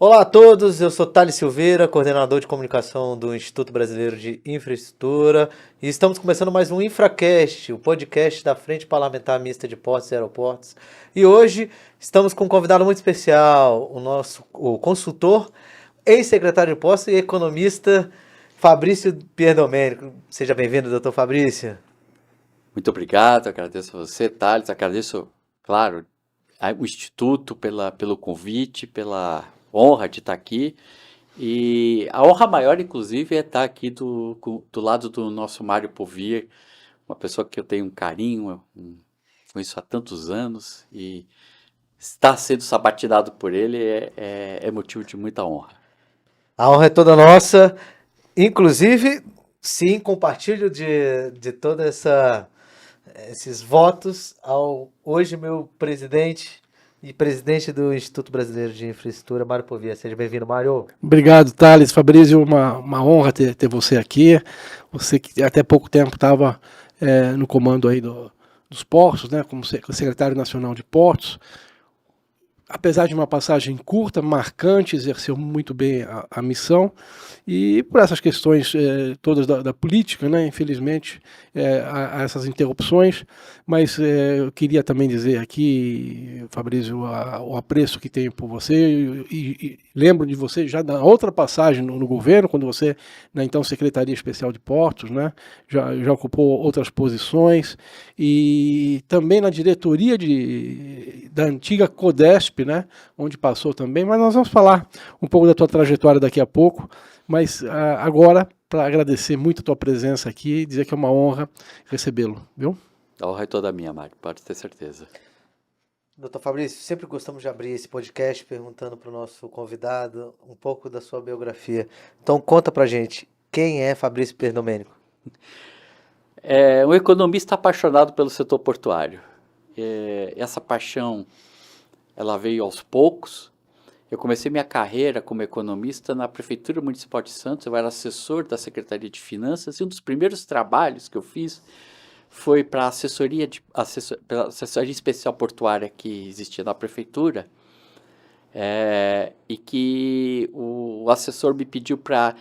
Olá a todos, eu sou Thales Silveira, coordenador de comunicação do Instituto Brasileiro de Infraestrutura, e estamos começando mais um InfraCast, o podcast da Frente Parlamentar Mista de Portos e Aeroportos. E hoje estamos com um convidado muito especial, o consultor, ex-secretário de Postos e economista Fabrício Pierdomênico. Seja bem-vindo, doutor Fabrício. Muito obrigado, agradeço a você, Thales, agradeço, claro, o Instituto pelo convite, pela honra de estar aqui, e a honra maior, inclusive, é estar aqui do lado do nosso Mário Povia, uma pessoa que eu tenho um carinho, conheço há tantos anos, e estar sendo sabatinado por ele é motivo de muita honra. A honra é toda nossa, inclusive, sim, compartilho de toda esses votos ao hoje meu presidente e presidente do Instituto Brasileiro de Infraestrutura, Mário Povia. Seja bem-vindo, Mário. Obrigado, Thales. Fabrício, uma honra ter você aqui. Você que até pouco tempo estava no comando aí dos portos, né, como secretário nacional de portos. Apesar de uma passagem curta, marcante, exerceu muito bem a missão, e por essas questões todas da política, né, infelizmente, há essas interrupções, mas eu queria também dizer aqui, Fabrício, o apreço que tenho por você, e lembro de você já na outra passagem no governo, quando você, na então Secretaria Especial de Portos, né, já ocupou outras posições, e também na diretoria da antiga Codesp, né, onde passou também, mas nós vamos falar um pouco da tua trajetória daqui a pouco, mas agora, para agradecer muito a tua presença aqui e dizer que é uma honra recebê-lo, viu? A honra é toda minha, Mário, pode ter certeza. Doutor Fabrício, sempre gostamos de abrir esse podcast perguntando para o nosso convidado um pouco da sua biografia. Então conta pra gente, quem é Fabrício Pierdomênico? É um economista apaixonado pelo setor portuário. Essa paixão, ela veio aos poucos. Eu comecei minha carreira como economista na Prefeitura Municipal de Santos. Eu era assessor da Secretaria de Finanças, e um dos primeiros trabalhos que eu fiz foi para a assessoria especial portuária que existia na Prefeitura, e que o assessor me pediu para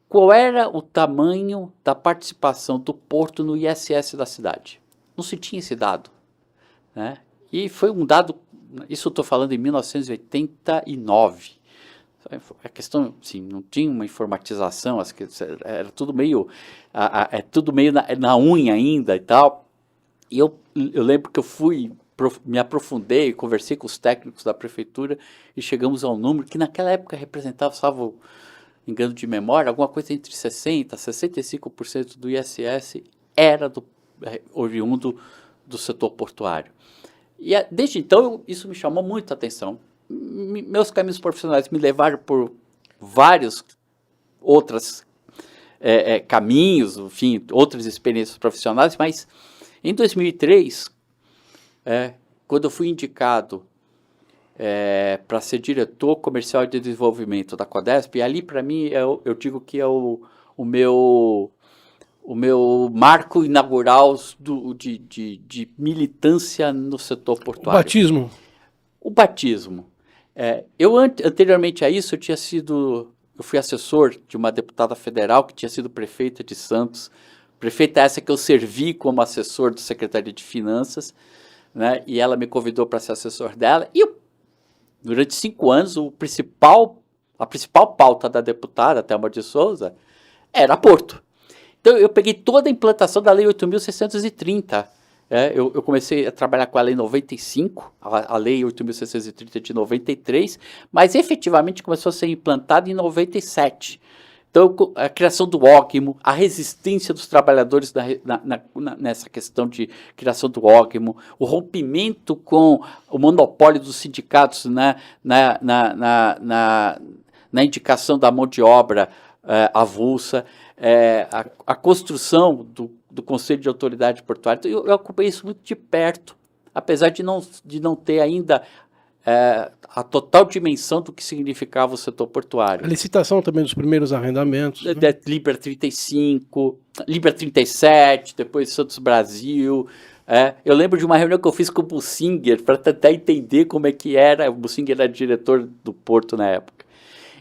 qual era o tamanho da participação do porto no ISS da cidade. Não se tinha esse dado, né? E foi um dado, isso eu estou falando em 1989. A questão, assim, não tinha uma informatização, era tudo meio, tudo meio na unha ainda e tal. E eu lembro que eu me aprofundei, conversei com os técnicos da prefeitura e chegamos a um número que naquela época representava, salvo engano de memória, alguma coisa entre 60% a 65% do ISS era oriundo do setor portuário. E desde então isso me chamou muito a atenção. Meus caminhos profissionais me levaram por vários outros caminhos, enfim, outras experiências profissionais, mas em 2003, quando eu fui indicado para ser diretor comercial de desenvolvimento da Codesp, e ali para mim eu digo que é o meu marco inaugural de militância no setor portuário. O batismo. Anteriormente a isso, eu fui assessor de uma deputada federal que tinha sido prefeita de Santos, prefeita essa que eu servi como assessor da Secretaria de Finanças, né, e ela me convidou para ser assessor dela, e durante 5 anos a principal pauta da deputada, Thelma de Souza, era Porto. Então, eu peguei toda a implantação da Lei 8.630. Eu comecei a trabalhar com ela em 95, a Lei 8.630 de 93, mas efetivamente começou a ser implantada em 97. Então, a criação do ógimo, a resistência dos trabalhadores nessa questão de criação do ógimo, o rompimento com o monopólio dos sindicatos, né, na indicação da mão de obra avulsa, a construção do Conselho de Autoridade Portuária. Então, eu acompanhei isso muito de perto, apesar de não ter ainda a total dimensão do que significava o setor portuário. A licitação também dos primeiros arrendamentos. Né? Liber 35, Liber 37, depois Santos Brasil. Eu lembro de uma reunião que eu fiz com o Bussinger para tentar entender como é que era. O Bussinger era diretor do Porto na época.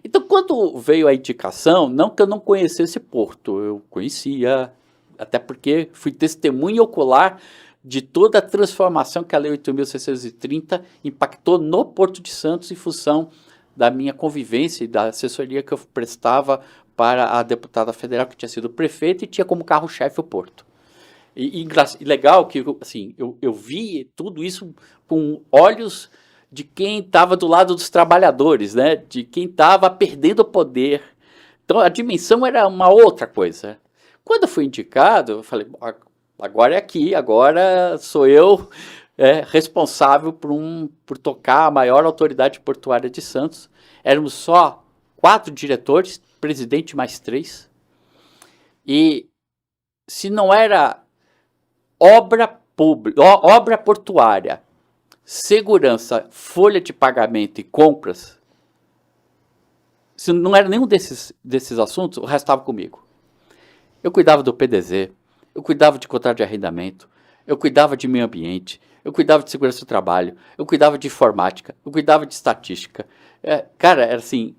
Então, quando veio a indicação, não que eu não conhecesse Porto, eu conhecia, até porque fui testemunha ocular de toda a transformação que a Lei 8.630 impactou no Porto de Santos em função da minha convivência e da assessoria que eu prestava para a deputada federal que tinha sido prefeita e tinha como carro-chefe o Porto. E legal que assim, eu vi tudo isso com olhos de quem estava do lado dos trabalhadores, né? De quem estava perdendo o poder. Então a dimensão era uma outra coisa. Quando eu fui indicado, eu falei, agora é aqui, agora sou eu responsável por tocar a maior autoridade portuária de Santos. Éramos só 4 diretores, presidente mais 3. E se não era obra pública, obra portuária, segurança, folha de pagamento e compras, se não era nenhum desses assuntos, o resto estava comigo. Eu cuidava do PDZ, eu cuidava de contrato de arrendamento, eu cuidava de meio ambiente, eu cuidava de segurança do trabalho, eu cuidava de informática, eu cuidava de estatística. Cara, era assim,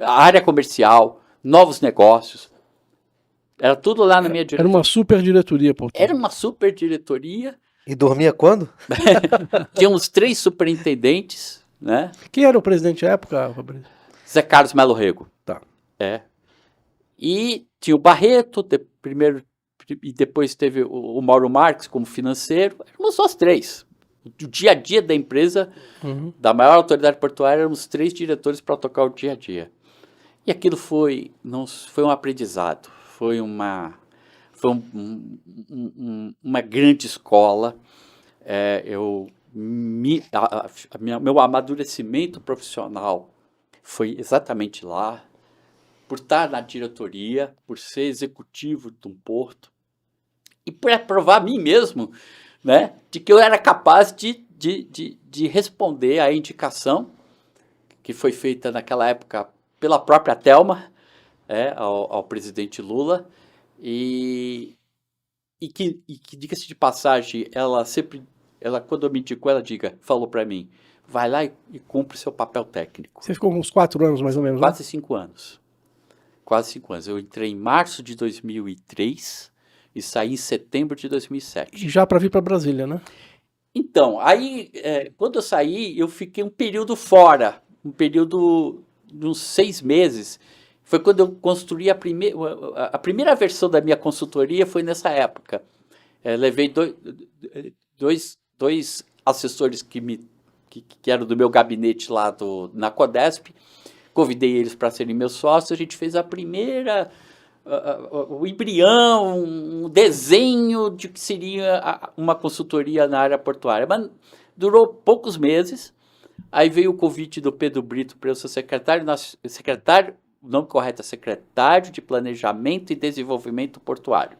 a área comercial, novos negócios, era tudo lá na minha diretoria. Era uma super diretoria, Porto. Era uma super diretoria. E dormia quando? Tinha uns 3 superintendentes, né? Quem era o presidente à época, Fabrício? Zé Carlos Melo Rego. Tá. E tinha o Barreto, primeiro, e depois teve o Mauro Marques como financeiro. Éramos só os 3. O dia a dia da empresa, da maior autoridade portuária, éramos 3 diretores para tocar o dia a dia. E aquilo foi um aprendizado, foi uma grande escola. Meu amadurecimento profissional foi exatamente lá, por estar na diretoria, por ser executivo de um porto, e para provar a mim mesmo, né, de que eu era capaz de responder à indicação que foi feita naquela época pela própria Thelma, ao presidente Lula, e que diga-se de passagem, ela quando eu me indicou, ela falou para mim, vai lá e cumpre seu papel técnico. Você ficou uns 4 anos, mais ou menos, Quase 5 anos. Quase 5 anos. Eu entrei em março de 2003 e saí em setembro de 2007. E já para vir para Brasília, né? Então, aí, quando eu saí, eu fiquei um período fora, um período de uns 6 meses. Foi quando eu construí a primeira versão da minha consultoria, foi nessa época. Levei dois assessores que eram do meu gabinete lá na Codesp, convidei eles para serem meus sócios, a gente fez a primeira, o embrião, um desenho de que seria uma consultoria na área portuária, mas durou poucos meses. Aí veio o convite do Pedro Brito para eu ser secretário, o nome correto é secretário de Planejamento e Desenvolvimento Portuário.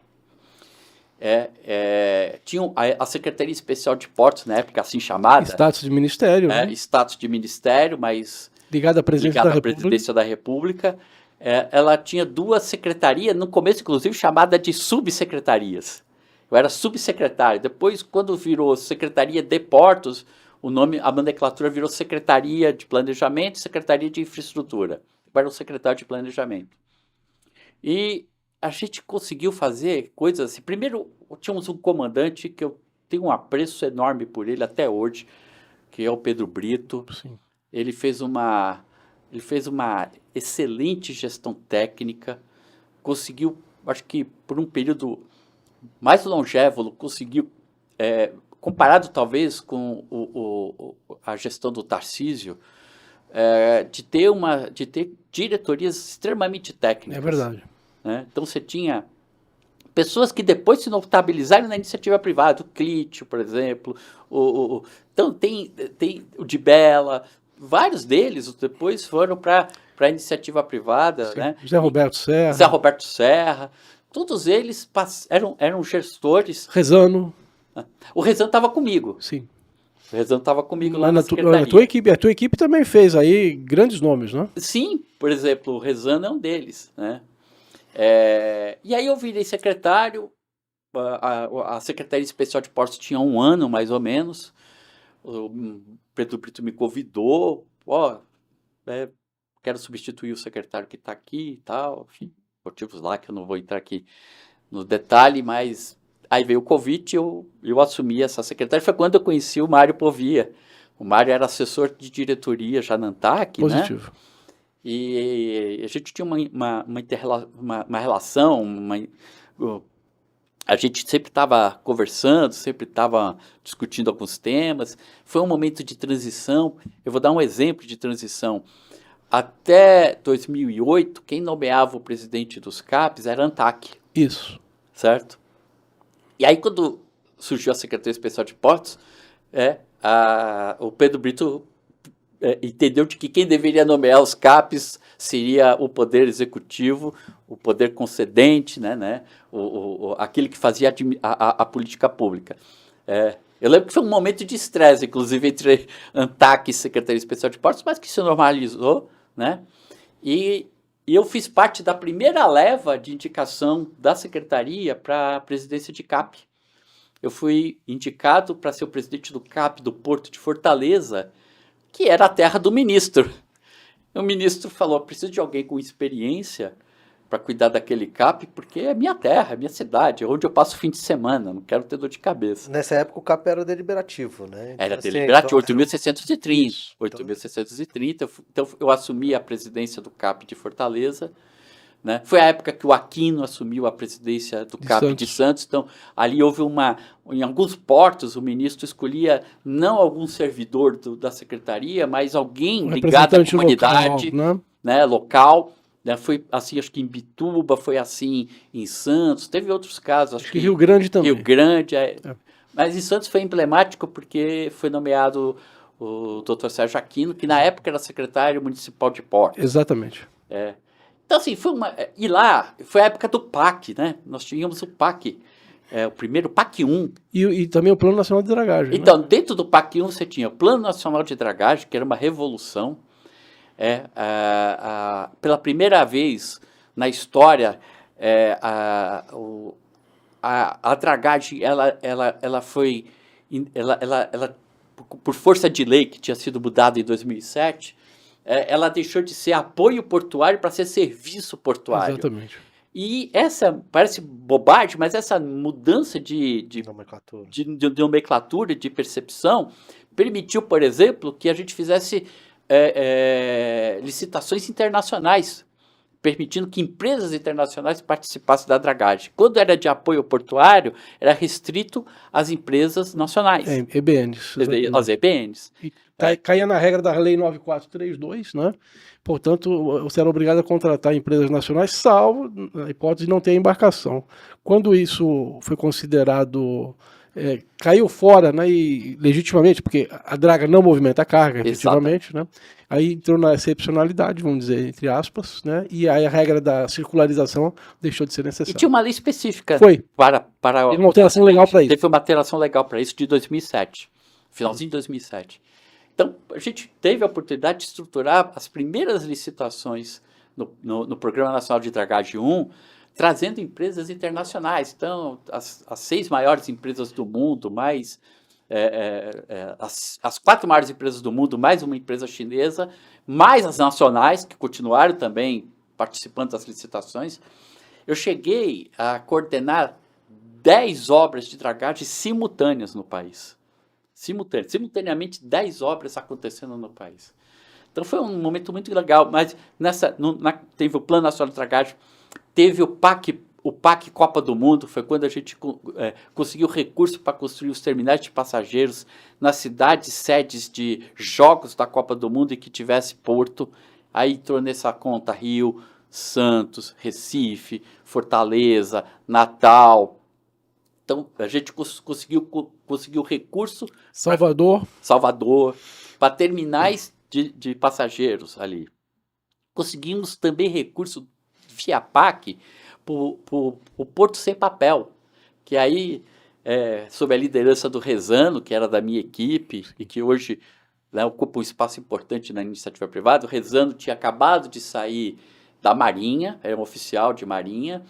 Tinha a Secretaria Especial de Portos, na época assim chamada. Status de ministério. Né? Status de ministério, mas ligada à presidência da República. Ela tinha 2 secretarias, no começo, inclusive, chamada de subsecretarias. Eu era subsecretário. Depois, quando virou Secretaria de Portos, a nomenclatura virou Secretaria de Planejamento e Secretaria de Infraestrutura. Eu era o secretário de Planejamento. E a gente conseguiu fazer coisas assim. Primeiro, tínhamos um comandante que eu tenho um apreço enorme por ele até hoje, que é o Pedro Brito. Sim. Ele fez uma excelente gestão técnica, conseguiu, acho que por um período mais longevo, conseguiu, comparado talvez com a gestão do Tarcísio, de ter diretorias extremamente técnicas. É verdade. Né? Então você tinha pessoas que depois se notabilizaram na iniciativa privada, o Clítio, por exemplo, então tem o de Bela, vários deles depois foram para a iniciativa privada. Sim. Né? Zé Roberto Serra, todos eles eram gestores. Rezano. O Rezano estava comigo. Sim. O Rezano estava comigo lá na secretaria. A tua equipe também fez aí grandes nomes, né? Sim, por exemplo, o Rezano é um deles, né? E aí eu virei secretário, a Secretaria Especial de Portos tinha 1 ano, mais ou menos. O Pedro Brito me convidou, quero substituir o secretário que está aqui e tal, enfim, motivos lá que eu não vou entrar aqui no detalhe, mas aí veio o convite, eu assumi essa secretária. Foi quando eu conheci o Mário Povia. O Mário era assessor de diretoria já na ANTAC, Positivo. né? E a gente tinha uma relação, a gente sempre estava conversando, sempre estava discutindo alguns temas. Foi um momento de transição. Eu vou dar um exemplo de transição. Até 2008, quem nomeava o presidente dos CAPs era a ANTAC. Isso. Certo? E aí, quando surgiu a Secretaria Especial de Portos, o Pedro Brito entendeu de que quem deveria nomear os CAPs seria o Poder Executivo, o Poder Concedente, né, aquele que fazia a política pública. Eu lembro que foi um momento de estresse, inclusive, entre ANTAC e Secretaria Especial de Portos, mas que se normalizou, né? E eu fiz parte da primeira leva de indicação da Secretaria para a presidência de CAP. Eu fui indicado para ser o presidente do CAP do Porto de Fortaleza, que era a terra do ministro. O ministro falou, preciso de alguém com experiência para cuidar daquele CAP, porque é minha terra, é minha cidade, é onde eu passo o fim de semana, não quero ter dor de cabeça. Nessa época o CAP era deliberativo, né? Era Assim, deliberativo, então- 8.630. Isso. 8.630. Então eu assumi a presidência do CAP de Fortaleza, né? Foi a época que o Aquino assumiu a presidência do CAP de Santos. Então ali houve em alguns portos o ministro escolhia não algum servidor da secretaria, mas alguém ligado à comunidade, local, né? Foi assim, acho que em Bituba, foi assim em Santos, teve outros casos. Acho que Rio Grande também. Rio Grande, Mas em Santos foi emblemático porque foi nomeado o Dr. Sérgio Aquino, que na época era secretário municipal de Portos. Exatamente. Então, assim, e lá foi a época do PAC, né? Nós tínhamos o PAC, o primeiro PAC 1. E também o Plano Nacional de Dragagem. Então, dentro do PAC 1 você tinha o Plano Nacional de Dragagem, que era uma revolução. Pela primeira vez na história, a dragagem, ela foi, por força de lei que tinha sido mudada em 2007, ela deixou de ser apoio portuário para ser serviço portuário. Exatamente. E essa, parece bobagem, mas essa mudança de nomenclatura, de percepção, permitiu, por exemplo, que a gente fizesse licitações internacionais, permitindo que empresas internacionais participassem da dragagem. Quando era de apoio portuário, era restrito às empresas nacionais. EBNs. As EBNs. E caía na regra da Lei 9432, né? Portanto, você era obrigado a contratar empresas nacionais, salvo a hipótese de não ter embarcação. Quando isso foi considerado... caiu fora, né, e legitimamente, porque a draga não movimenta a carga, efetivamente, né, aí entrou na excepcionalidade, vamos dizer, entre aspas, né, e aí a regra da circularização deixou de ser necessária. E tinha uma lei específica. Foi. Teve uma alteração legal para isso. Teve uma alteração legal para isso de 2007, finalzinho de 2007. Então, a gente teve a oportunidade de estruturar as primeiras licitações no Programa Nacional de Dragagem 1, trazendo empresas internacionais. Então, as 6 maiores empresas do mundo, mais as 4 maiores empresas do mundo, mais uma empresa chinesa, mais as nacionais, que continuaram também participando das licitações. Eu cheguei a coordenar 10 obras de dragagem simultâneas no país. Simultaneamente 10 obras acontecendo no país. Então, foi um momento muito legal. Mas teve o Plano Nacional de Dragagem, teve o PAC Copa do Mundo, foi quando a gente conseguiu recurso para construir os terminais de passageiros nas cidades sedes de jogos da Copa do Mundo e que tivesse porto. Aí entrou nessa conta Rio, Santos, Recife, Fortaleza, Natal. Então a gente conseguiu recurso. Salvador, para terminais de passageiros ali. Conseguimos também recurso via PAC para o Porto Sem Papel, que aí, sob a liderança do Rezano, que era da minha equipe, e que hoje, né, ocupa um espaço importante na iniciativa privada. O Rezano tinha acabado de sair da Marinha, era um oficial de Marinha.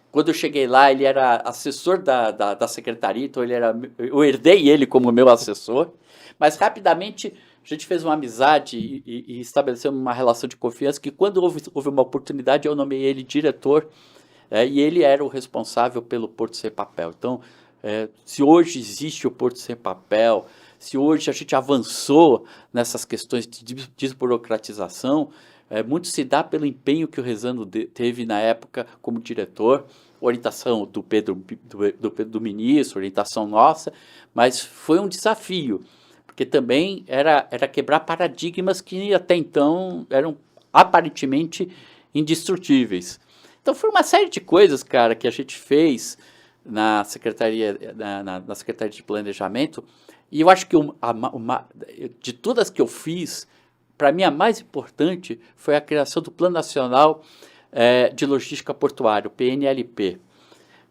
Quando eu cheguei lá, ele era assessor da secretaria, então eu herdei ele como meu assessor, mas rapidamente A gente fez uma amizade e estabeleceu uma relação de confiança que quando houve uma oportunidade, eu nomeei ele diretor, e ele era o responsável pelo Porto Sem Papel. Então, se hoje existe o Porto Sem Papel, se hoje a gente avançou nessas questões de desburocratização, muito se dá pelo empenho que o Rezano teve na época como diretor, orientação do do ministro, orientação nossa, mas foi um desafio, porque também era quebrar paradigmas que até então eram aparentemente indestrutíveis. Então foi uma série de coisas, cara, que a gente fez na Secretaria, na Secretaria de Planejamento, e eu acho que de todas que eu fiz, para mim a mais importante foi a criação do Plano Nacional de Logística Portuária, o PNLP.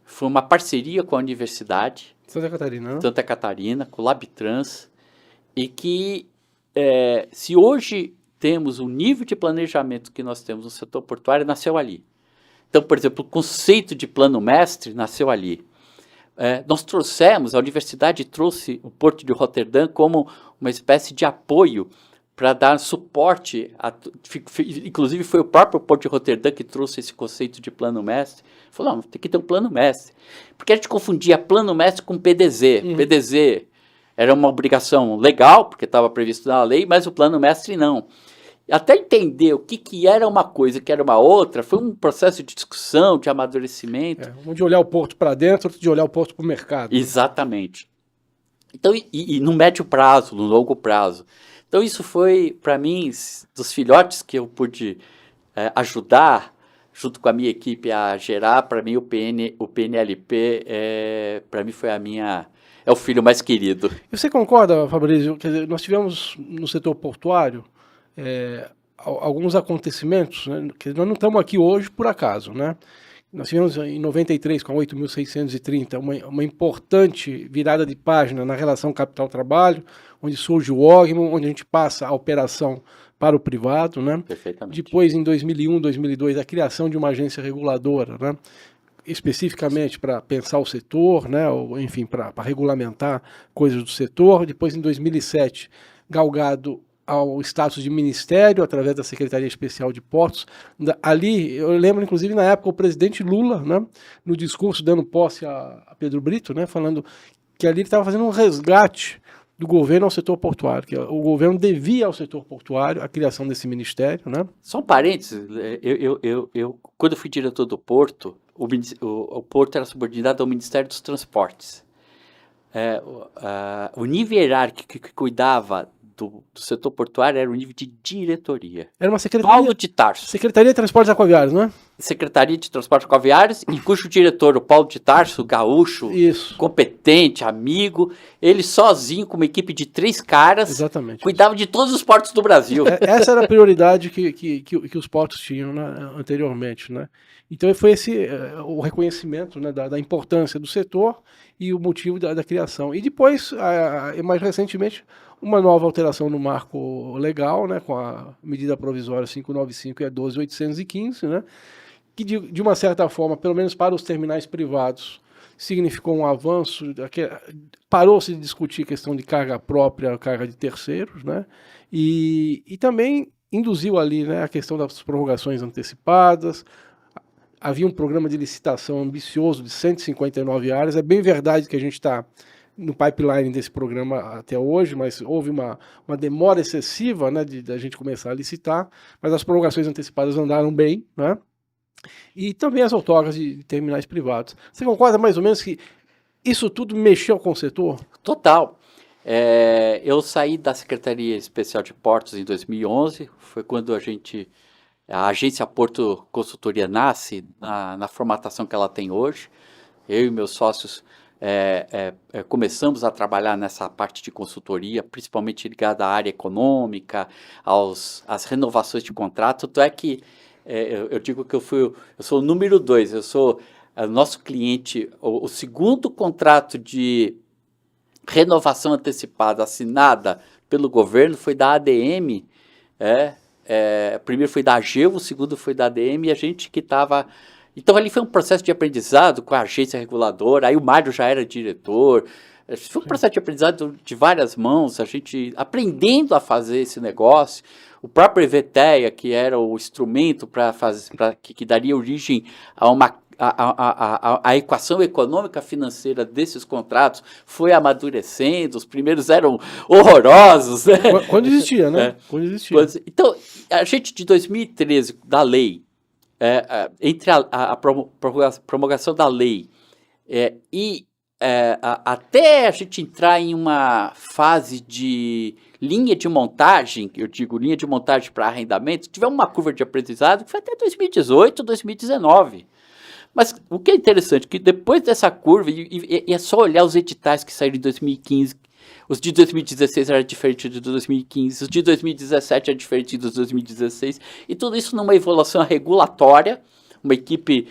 Foi uma parceria com a Universidade Santa Catarina, né? Santa Catarina, com o Labtrans, e que se hoje temos o nível de planejamento que nós temos no setor portuário, nasceu ali. Então, por exemplo, o conceito de plano mestre nasceu ali. Nós trouxemos, a universidade trouxe o Porto de Roterdã como uma espécie de apoio para dar suporte, inclusive foi o próprio Porto de Roterdã que trouxe esse conceito de plano mestre. Falou, não, tem que ter um plano mestre. Porque a gente confundia plano mestre com PDZ. PDZ era uma obrigação legal, porque estava previsto na lei, mas o plano mestre não. Até entender o que era uma coisa e o que era uma outra, foi um processo de discussão, de amadurecimento. Um de olhar o porto para dentro, outro de olhar o porto para o mercado. Exatamente. Então, e no médio prazo, no longo prazo. Então, isso foi, para mim, dos filhotes que eu pude ajudar, junto com a minha equipe, a gerar, para mim, o PNLP, para mim, foi é o filho mais querido. E você concorda, Fabrício? Quer dizer, nós tivemos no setor portuário alguns acontecimentos, né, que nós não estamos aqui hoje por acaso, né? Nós tivemos em 93, com a 8.630, uma importante virada de página na relação capital-trabalho, onde surge o OGMO, onde a gente passa a operação para o privado, né? Perfeitamente. Depois, em 2001, 2002, a criação de uma agência reguladora, né? Especificamente para pensar o setor, né? Ou, enfim, para regulamentar coisas do setor. Depois, em 2007, galgado ao status de ministério, através da Secretaria Especial de Portos. Ali, eu lembro, inclusive, na época, o presidente Lula, né, no discurso dando posse a Pedro Brito, né, falando que ali ele estava fazendo um resgate do governo ao setor portuário, que o governo devia ao setor portuário a criação desse ministério. Né? Só um parênteses, eu quando eu fui diretor do Porto, o Porto era subordinado ao Ministério dos Transportes. O nível hierárquico que cuidava do setor portuário era o nível de diretoria. Era uma secretaria. Paulo de Tarso. Secretaria de Transportes Aquaviários, não é? Secretaria de Transportes Aquaviários, e cujo diretor, o Paulo de Tarso, gaúcho, Isso. competente, amigo, ele sozinho, com uma equipe de 3 caras, Exatamente. cuidava de todos os portos do Brasil. Essa era a prioridade que os portos tinham, né, anteriormente. Né? Então foi esse o reconhecimento, né, da importância do setor e o motivo da criação. E depois, mais recentemente, uma nova alteração no marco legal, né, com a medida provisória 595 e a 12.815, né, que de uma certa forma, pelo menos para os terminais privados, significou um avanço, parou-se de discutir a questão de carga própria, carga de terceiros, né, e também induziu ali, né, a questão das prorrogações antecipadas. Havia um programa de licitação ambicioso de 159 áreas. É bem verdade que a gente está no pipeline desse programa até hoje, mas houve uma demora excessiva, né, da gente começar a licitar, mas as prorrogações antecipadas andaram bem, né? E também as outorgas de terminais privados. Você concorda mais ou menos que isso tudo mexeu com o setor? Total. Eu saí da Secretaria Especial de Portos em 2011, foi quando a agência Porto Consultoria nasce na formatação que ela tem hoje. Eu e meus sócios começamos a trabalhar nessa parte de consultoria, principalmente ligada à área econômica, às renovações de contrato. Tanto é que eu digo que eu sou o número 2, eu sou nosso cliente, o segundo contrato de renovação antecipada assinada pelo governo foi da ADM, primeiro foi da AGEU, o segundo foi da ADM, e a gente que estava... Então ali foi um processo de aprendizado com a agência reguladora, aí o Mário já era diretor, Foi um processo de aprendizado de várias mãos, a gente aprendendo a fazer esse negócio. O próprio EVTEA, que era o instrumento que daria origem a uma a equação econômica financeira desses contratos foi amadurecendo, os primeiros eram horrorosos. Né? Quando existia, né? Quando existia. Então, a gente de 2013, da lei, entre a promulgação da lei até a gente entrar em uma fase de linha de montagem, eu digo linha de montagem para arrendamento, tivemos uma curva de aprendizado que foi até 2018, 2019. Mas o que é interessante, que depois dessa curva, e é só olhar os editais que saíram em 2015, os de 2016 eram diferentes dos de 2015, os de 2017 eram diferentes dos de 2016, e tudo isso numa evolução regulatória, uma equipe,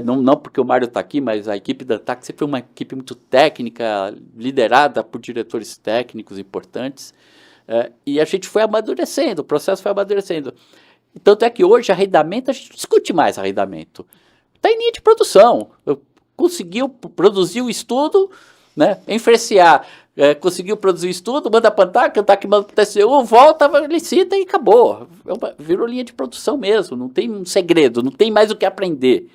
não porque o Mário está aqui, mas a equipe da ANTAC sempre foi uma equipe muito técnica, liderada por diretores técnicos importantes, e a gente foi amadurecendo, o processo foi amadurecendo. Tanto é que hoje arrendamento, a gente não discute mais arrendamento. Está em linha de produção. Conseguiu produzir o estudo, né? Enfreciar, conseguiu produzir o estudo, manda para a ANTAC, a ANTAC manda para o TCU, volta, licita e acabou. Virou linha de produção mesmo, não tem um segredo, não tem mais o que aprender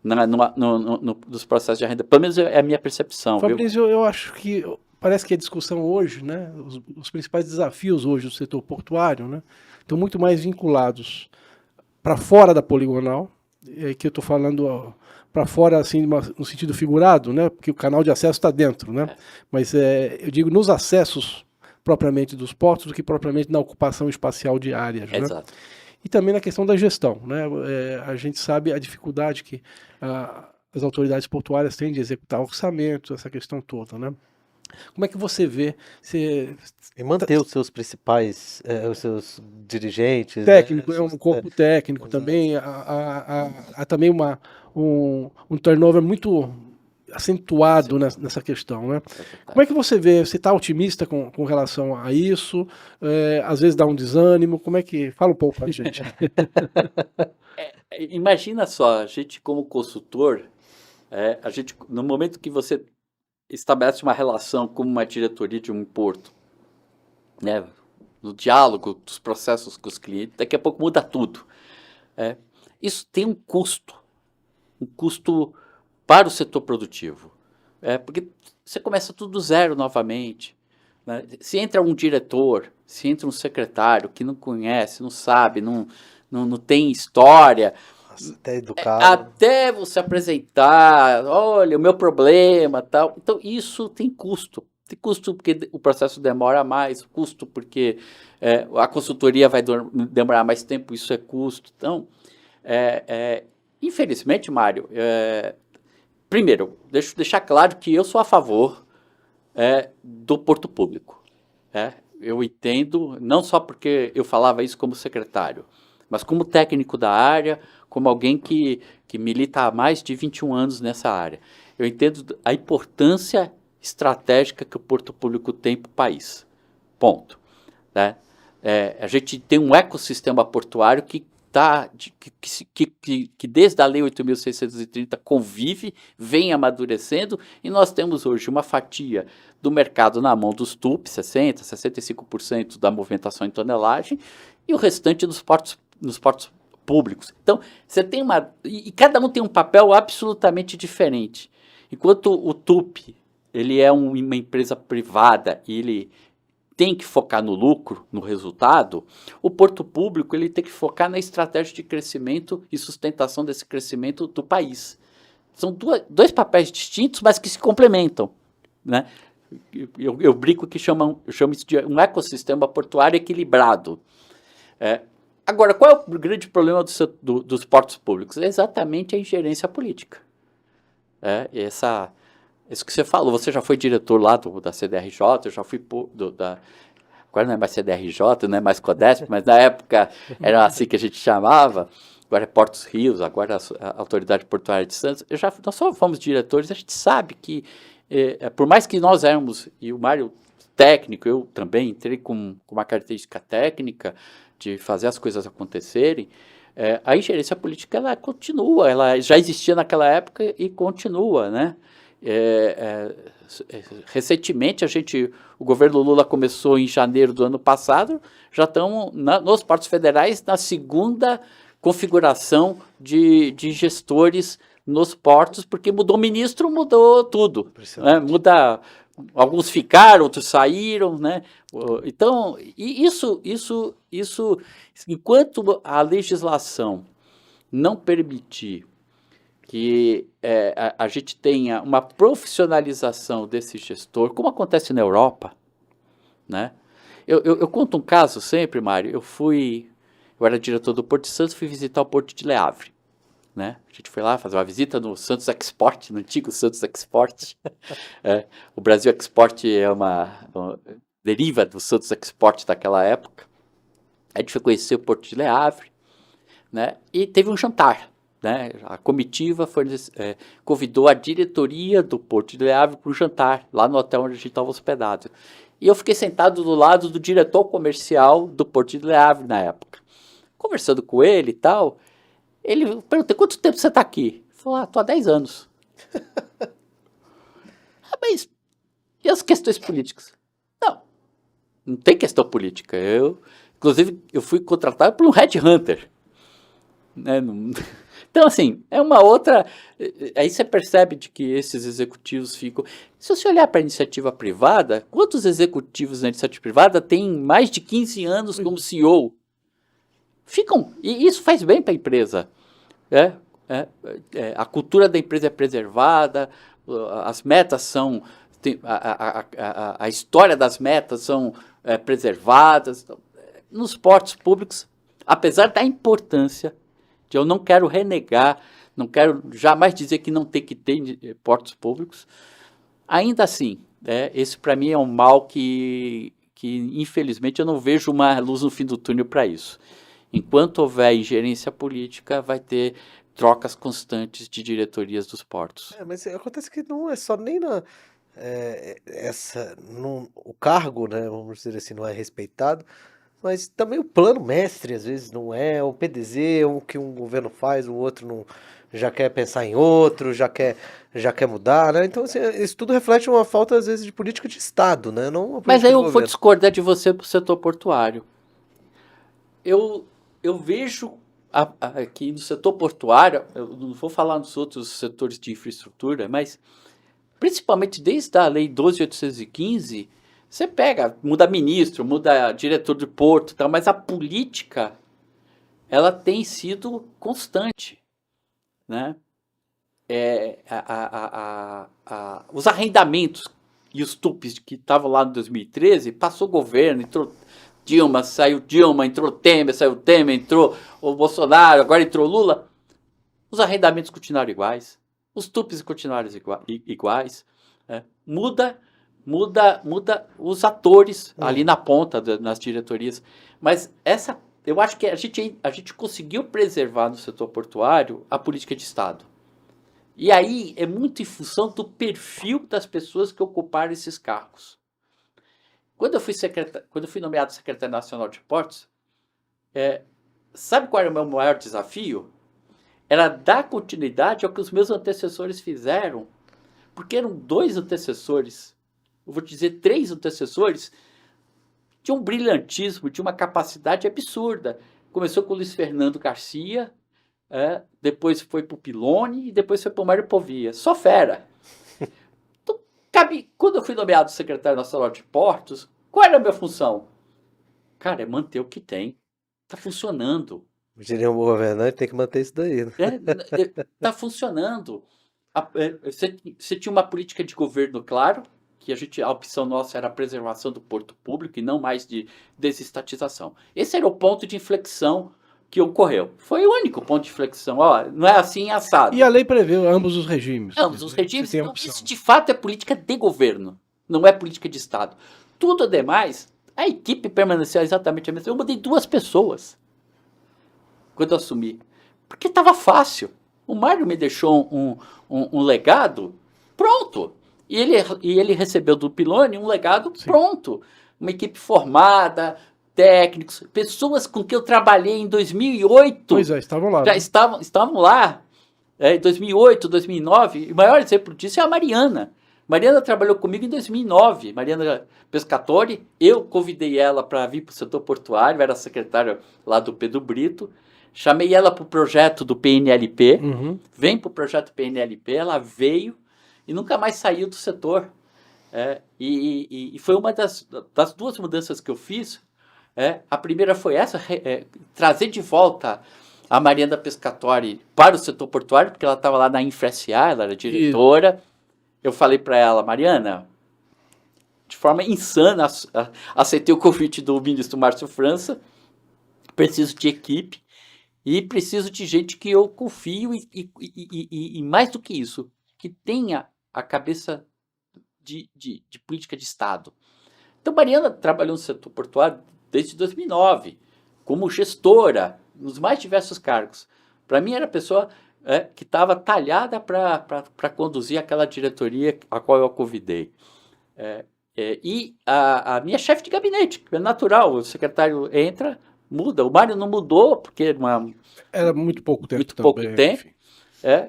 nos processos de arrendamento. Pelo menos é a minha percepção. Fabrício, eu acho que parece que a discussão hoje, né, os principais desafios hoje do setor portuário, né, estão muito mais vinculados para fora da poligonal, que eu estou falando para fora, assim, no sentido figurado, né? Porque o canal de acesso está dentro, né? Mas eu digo nos acessos propriamente dos portos do que propriamente na ocupação espacial de áreas, né? Exato. E também na questão da gestão, né? A gente sabe a dificuldade que as autoridades portuárias têm de executar orçamento, essa questão toda, né? Como é que você vê? E manter os seus principais, os seus dirigentes. Técnico, né? um corpo técnico também. Há também um turnover muito acentuado nessa questão, né? Como é que você vê? Você está otimista com relação a isso? Às vezes dá um desânimo? Como é que... Fala um pouco para a gente. Imagina só, a gente como consultor, no momento que você estabelece uma relação com uma diretoria de um porto, né, no diálogo dos processos com os clientes, daqui a pouco muda tudo. Isso tem um custo para o setor produtivo, porque você começa tudo do zero novamente. Né? Se entra um diretor, se entra um secretário que não conhece, não sabe, não tem história... Até educado. Até você apresentar, olha, o meu problema, tal. Então, isso tem custo. Tem custo porque o processo demora mais, custo porque a consultoria vai demorar mais tempo, isso é custo. Então, infelizmente, Mário, primeiro, deixa eu deixar claro que eu sou a favor do porto público. Eu entendo, não só porque eu falava isso como secretário, mas como técnico da área, como alguém que milita há mais de 21 anos nessa área. Eu entendo a importância estratégica que o porto público tem para o país. Ponto. Né? A gente tem um ecossistema portuário que desde a Lei 8.630 convive, vem amadurecendo, e nós temos hoje uma fatia do mercado na mão dos TUP, 60%, 65% da movimentação em tonelagem, e o restante nos portos públicos. Então, você tem e cada um tem um papel absolutamente diferente. Enquanto o TUP, ele é uma empresa privada e ele tem que focar no lucro, no resultado, o porto público ele tem que focar na estratégia de crescimento e sustentação desse crescimento do país. São dois papéis distintos, mas que se complementam. Né? Eu brinco que eu chamo isso de um ecossistema portuário equilibrado. Agora, qual é o grande problema dos portos públicos? É exatamente a ingerência política. Isso que você falou, você já foi diretor lá da CDRJ, eu já fui agora não é mais CDRJ, não é mais CODESP, mas na época era assim que a gente chamava, agora é Portos Rios, agora a Autoridade Portuária de Santos. Nós só fomos diretores, a gente sabe que, por mais que nós éramos, e o Mário técnico, eu também entrei com uma característica técnica, de fazer as coisas acontecerem, a ingerência política ela continua, ela já existia naquela época e continua, né? Recentemente, o governo Lula começou em janeiro do ano passado, já estamos nos portos federais na segunda configuração de gestores nos portos, porque mudou o ministro, mudou tudo. Né? Alguns ficaram, outros saíram, né? Então, isso, enquanto a legislação não permitir que a gente tenha uma profissionalização desse gestor, como acontece na Europa, né? Eu conto um caso sempre, Mário. Eu era diretor do Porto de Santos, fui visitar o Porto de Le Havre, né? A gente foi lá fazer uma visita no Santos Export, no antigo Santos Export. O Brasil Export é uma deriva do Santos Export daquela época. A gente foi conhecer o Porto de Le Havre, né? E teve um jantar. Né? A comitiva convidou a diretoria do Porto de Le Havre para um jantar, lá no hotel onde a gente estava hospedado. E eu fiquei sentado do lado do diretor comercial do Porto de Le Havre na época. Conversando com ele e tal, ele perguntou, quanto tempo você está aqui? Ele falou, estou há 10 anos. Mas e as questões políticas? Não tem questão política. Inclusive, eu fui contratado por um headhunter. Né? Então, assim, é uma outra... Aí você percebe de que esses executivos ficam... Se você olhar para a iniciativa privada, quantos executivos na iniciativa privada têm mais de 15 anos como CEO? Ficam... E isso faz bem para a empresa. A cultura da empresa é preservada, as metas são... A história das metas são preservadas. Nos portos públicos, apesar da importância... Eu não quero renegar, não quero jamais dizer que não tem que ter portos públicos. Ainda assim, esse para mim é um mal que infelizmente eu não vejo uma luz no fim do túnel para isso. Enquanto houver ingerência política, vai ter trocas constantes de diretorias dos portos. Mas acontece que não é só nem o cargo, né, vamos dizer assim, não é respeitado. Mas também o plano mestre, às vezes, não é. O PDZ, o que um governo faz, o outro não, já quer pensar em outro, já quer mudar, né? Então, assim, isso tudo reflete uma falta, às vezes, de política de Estado, né? Não uma Mas aí eu vou governo. discordar de você para o setor portuário. Eu vejo aqui no setor portuário, eu não vou falar nos outros setores de infraestrutura, mas principalmente desde a Lei 12.815, você pega, muda ministro, muda diretor de porto, tal, mas a política, ela tem sido constante, né? Os arrendamentos e os tupes que estavam lá em 2013, passou o governo, entrou Dilma, saiu Dilma, entrou Temer, saiu Temer, entrou o Bolsonaro, agora entrou Lula. Os arrendamentos continuaram iguais, os tupes continuaram iguais, né? Muda os atores ali na ponta nas diretorias. Mas eu acho que a gente conseguiu preservar no setor portuário a política de Estado. E aí é muito em função do perfil das pessoas que ocuparam esses cargos. Quando eu fui nomeado secretário nacional de portos, sabe qual era o meu maior desafio? Era dar continuidade ao que os meus antecessores fizeram, porque eram 2 antecessores, eu vou dizer 3 antecessores, de um brilhantismo, de uma capacidade absurda. Começou com o Luiz Fernando Garcia, depois foi para o Piloni e depois foi para o Mário Povia. Só fera. Então, quando eu fui nomeado secretário nacional de portos, qual era a minha função? Cara, é manter o que tem. Está funcionando. Diria um bom governante, tem que manter isso daí. Né? Está funcionando. Você tinha uma política de governo, claro, que a opção nossa era a preservação do porto público e não mais de desestatização. Esse era o ponto de inflexão que ocorreu. Foi o único ponto de inflexão. Não é assim assado. E a lei prevê ambos os regimes. Ambos os regimes. Então, isso de fato é política de governo, não é política de Estado. Tudo demais, a equipe permaneceu exatamente a mesma. Eu mudei 2 pessoas quando eu assumi, porque estava fácil. O Mário me deixou um legado pronto. E ele recebeu do Piloni um legado pronto. Uma equipe formada, técnicos, pessoas com quem eu trabalhei em 2008. Pois é, estavam lá. Já estavam lá. em 2008, 2009, e o maior exemplo disso é a Mariana. Mariana trabalhou comigo em 2009, Mariana Pescatori. Eu convidei ela para vir para o setor portuário, era secretária lá do Pedro Brito. Chamei ela para o projeto do PNLP, vem para o projeto PNLP, ela veio e nunca mais saiu do setor. E foi uma das duas mudanças que eu fiz. A primeira foi essa, trazer de volta a Mariana Pescatori para o setor portuário, porque ela estava lá na InfraSA, ela era diretora. Eu falei para ela, Mariana, de forma insana, aceitei o convite do ministro Márcio França, preciso de equipe e preciso de gente que eu confio e mais do que isso, que tenha a cabeça de política de Estado. Então, Mariana trabalhou no setor portuário desde 2009, como gestora, nos mais diversos cargos. Para mim, era a pessoa que estava talhada para conduzir aquela diretoria a qual eu a convidei. E a minha chefe de gabinete, que é natural, o secretário entra, muda. O Mário não mudou, porque era muito pouco tempo. Muito pouco tempo.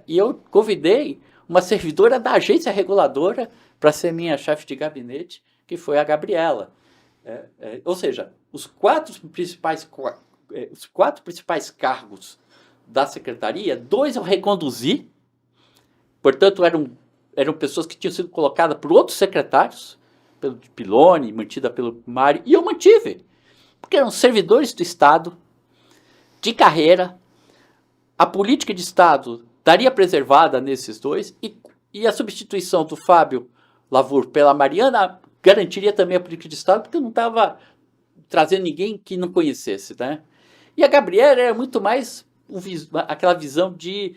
E eu convidei uma servidora da agência reguladora para ser minha chefe de gabinete, que foi a Gabriela. Ou seja, os quatro principais cargos da secretaria, 2 eu reconduzi, portanto eram pessoas que tinham sido colocadas por outros secretários, pelo Piloni, mantida pelo Mário, e eu mantive, porque eram servidores do Estado, de carreira, a política de Estado estaria preservada nesses 2, e a substituição do Fábio Lavur pela Mariana garantiria também a política de Estado, porque eu não estava trazendo ninguém que não conhecesse, né? E a Gabriela era muito mais aquela visão de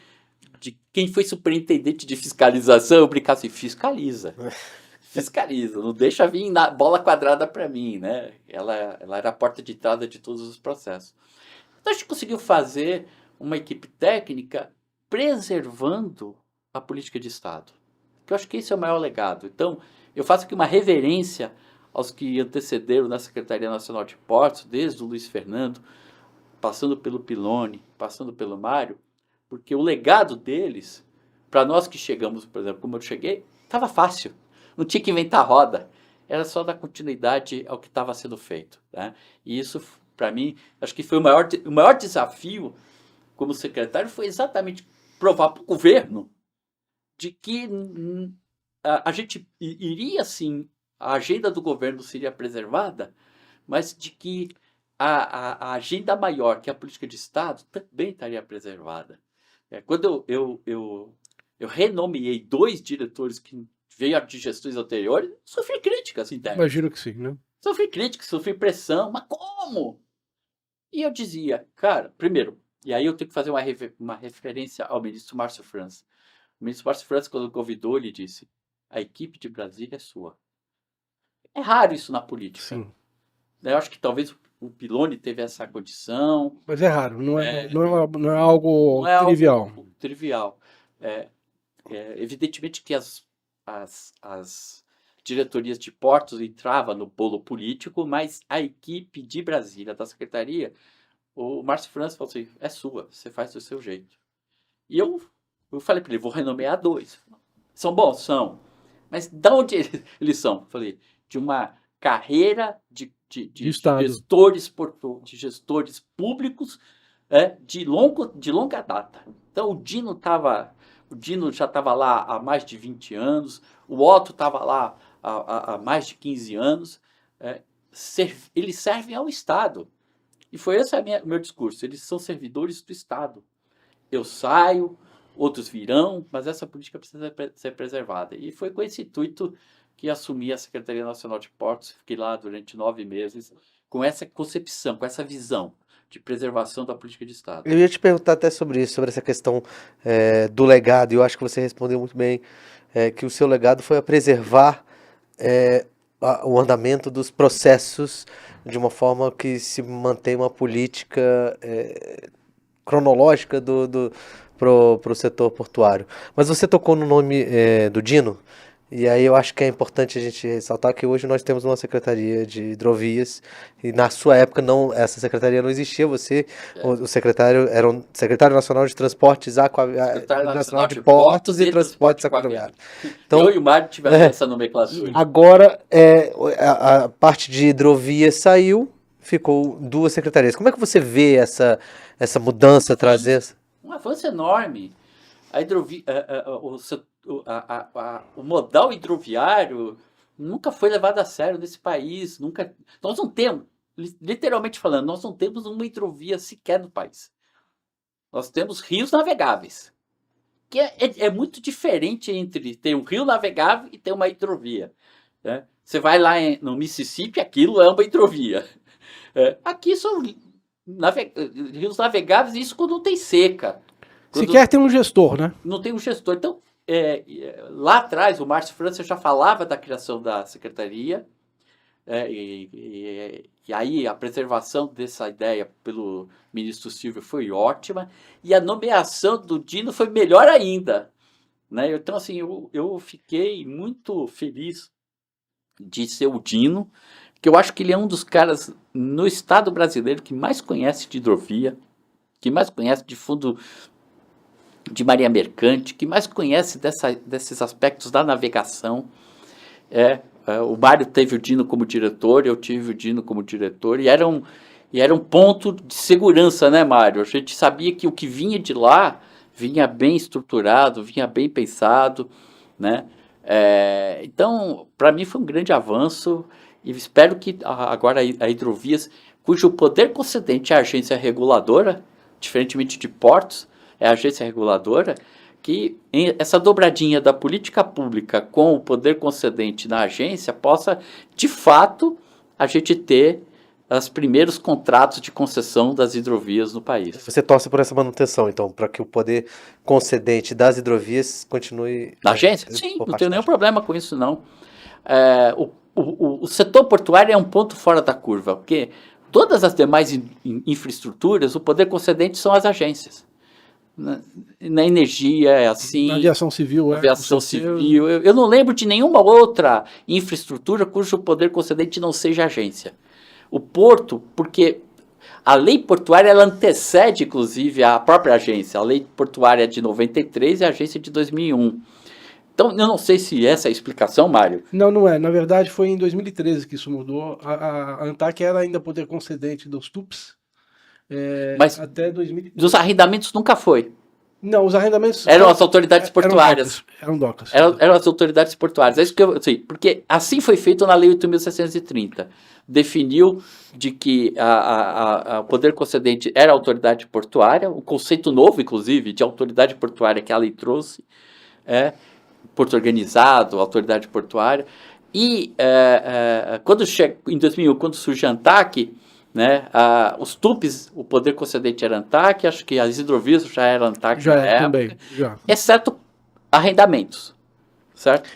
quem foi superintendente de fiscalização, eu brincar assim, fiscaliza, não deixa vir na bola quadrada para mim, né? Ela era a porta de entrada de todos os processos. Então a gente conseguiu fazer uma equipe técnica preservando a política de Estado, que eu acho que esse é o maior legado. Então, eu faço aqui uma reverência aos que antecederam na Secretaria Nacional de Portos, desde o Luiz Fernando, passando pelo Piloni, passando pelo Mário, porque o legado deles, para nós que chegamos, por exemplo, como eu cheguei, estava fácil. Não tinha que inventar roda. Era só dar continuidade ao que estava sendo feito, né? E isso, para mim, acho que foi o maior desafio como secretário, foi exatamente provar para o governo de que a gente iria, sim, a agenda do governo seria preservada, mas de que a agenda maior, que é a política de Estado, também estaria preservada. Quando eu renomeei 2 diretores que veio de gestões anteriores, sofri críticas internas. Imagino que sim, né? Sofri críticas, sofri pressão, mas como? E eu dizia, cara, primeiro, e aí eu tenho que fazer uma referência ao ministro Márcio França. O ministro Márcio França, quando convidou, ele disse, a equipe de Brasília é sua. É raro isso na política. Sim. Eu acho que talvez o Piloni teve essa condição. Mas é raro, não é algo trivial. Algo trivial. Evidentemente que as diretorias de portos entravam no bolo político, mas a equipe de Brasília, da secretaria, o Márcio França falou assim, é sua, você faz do seu jeito. E eu falei para ele, vou renomear 2. São bons? São. Mas de onde eles são? Falei, de uma carreira de gestores públicos de longa data. Então, o Dino já estava lá há mais de 20 anos, o Otto estava lá há mais de 15 anos. Eles servem ao Estado. E foi esse o meu discurso. Eles são servidores do Estado. Eu saio, outros virão, mas essa política precisa ser preservada. E foi com esse intuito que assumi a Secretaria Nacional de Portos, fiquei lá durante 9 meses, com essa concepção, com essa visão de preservação da política de Estado. Eu ia te perguntar até sobre isso, sobre essa questão do legado, e eu acho que você respondeu muito bem, que o seu legado foi a preservar o andamento dos processos de uma forma que se mantém uma política cronológica pro setor portuário. Mas você tocou no nome do Dino, E aí eu acho que é importante a gente ressaltar que hoje nós temos uma secretaria de hidrovias e na sua época não, essa secretaria não existia. Você, o secretário, era um secretário nacional de transportes Secretário nacional de portos e transportes aquaviários. Então, Eu e o Mário tivemos essa nomenclatura. agora a parte de hidrovia saiu, ficou duas secretarias. Como é que você vê essa mudança trazer? Um avanço enorme. A hidrovia, o modal hidroviário nunca foi levado a sério nesse país. Nós não temos, literalmente falando, nós não temos uma hidrovia sequer no país. Nós temos rios navegáveis. Que é muito diferente entre ter um rio navegável e ter uma hidrovia. Né? Você vai lá no Mississippi, aquilo é uma hidrovia. Aqui são rios navegáveis, isso quando não tem seca. Sequer tem um gestor, né? Não tem um gestor. Então, lá atrás, o Márcio França já falava da criação da secretaria, e aí a preservação dessa ideia pelo ministro Silvio foi ótima, e a nomeação do Dino foi melhor ainda. Né? Então, assim, eu fiquei muito feliz de ser o Dino, que eu acho que ele é um dos caras no Estado brasileiro que mais conhece de hidrovia, que mais conhece de fundo de marinha mercante, que mais conhece desses aspectos da navegação. O Mário teve o Dino como diretor, eu tive o Dino como diretor, e era um ponto de segurança, né, Mário? A gente sabia que o que vinha de lá vinha bem estruturado, vinha bem pensado, né? Então, para mim foi um grande avanço, e espero que agora a Hidrovias, cujo poder concedente é a agência reguladora, diferentemente de portos, é a agência reguladora, que essa dobradinha da política pública com o poder concedente na agência possa, de fato, a gente ter os primeiros contratos de concessão das hidrovias no país. Você torce por essa manutenção, então, para que o poder concedente das hidrovias continue... Na agência? Sim, não tenho nenhum problema com isso, não. O setor portuário é um ponto fora da curva, porque todas as demais infraestruturas, o poder concedente são as agências. Na energia é assim. Na aviação civil, aviação civil. Eu não lembro de nenhuma outra infraestrutura cujo poder concedente não seja agência. O porto, porque a lei portuária ela antecede, inclusive, a própria agência. A lei portuária é de 93 e a agência é de 2001. Então, eu não sei se essa é a explicação, Mário. Não é. Na verdade, foi em 2013 que isso mudou. A ANTAC era ainda poder concedente dos TUPs. Mas até 2013. Dos arrendamentos nunca foi. Não, os arrendamentos... Eram as autoridades portuárias. Eram docas. Eram as autoridades portuárias. É isso que eu sei. Porque assim foi feito na Lei 8.630. Definiu de que o poder concedente era a autoridade portuária, o conceito novo, inclusive, de autoridade portuária que a lei trouxe, porto organizado, autoridade portuária. E em 2001, quando surge a ANTAC, né, os TUPs, o poder concedente era ANTAC, acho que as hidrovias já era ANTAC já na época, também, já. Exceto arrendamentos, certo?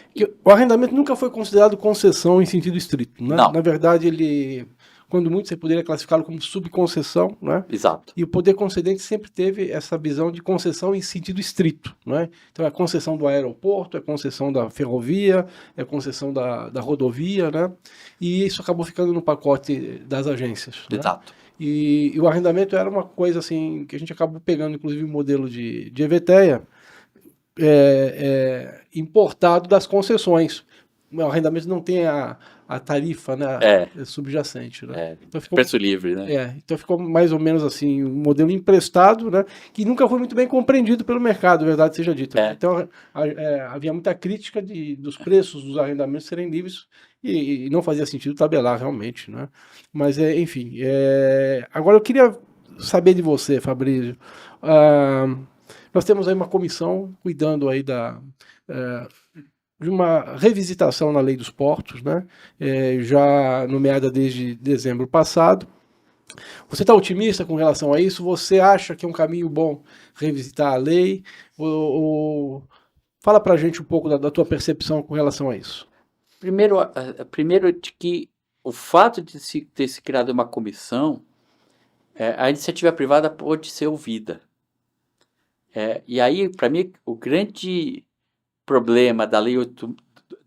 O arrendamento nunca foi considerado concessão em sentido estrito, né? Não. Na verdade, ele, quando muito, você poderia classificá-lo como subconcessão, né? Exato. E o poder concedente sempre teve essa visão de concessão em sentido estrito, né? Então é concessão do aeroporto, é concessão da ferrovia, é concessão da rodovia, né? E isso acabou ficando no pacote das agências. Exato. Né? E o arrendamento era uma coisa assim que a gente acabou pegando, inclusive, o modelo de EVTEA, importado das concessões. O arrendamento não tem a tarifa, né, subjacente. Né? Então ficou, preço livre, né? Então ficou mais ou menos assim, um modelo emprestado, né, que nunca foi muito bem compreendido pelo mercado, verdade seja dita. Então havia muita crítica dos preços dos arrendamentos serem livres e não fazia sentido tabelar realmente. Né? Mas, enfim, agora eu queria saber de você, Fabrício. Nós temos aí uma comissão cuidando aí de uma revisitação na lei dos portos, né? Já nomeada desde dezembro passado. Você está otimista com relação a isso? Você acha que é um caminho bom revisitar a lei? Fala para a gente um pouco da tua percepção com relação a isso. Primeiro de que o fato de ter se criado uma comissão, a iniciativa privada pode ser ouvida. E aí, para mim, o grande problema da Lei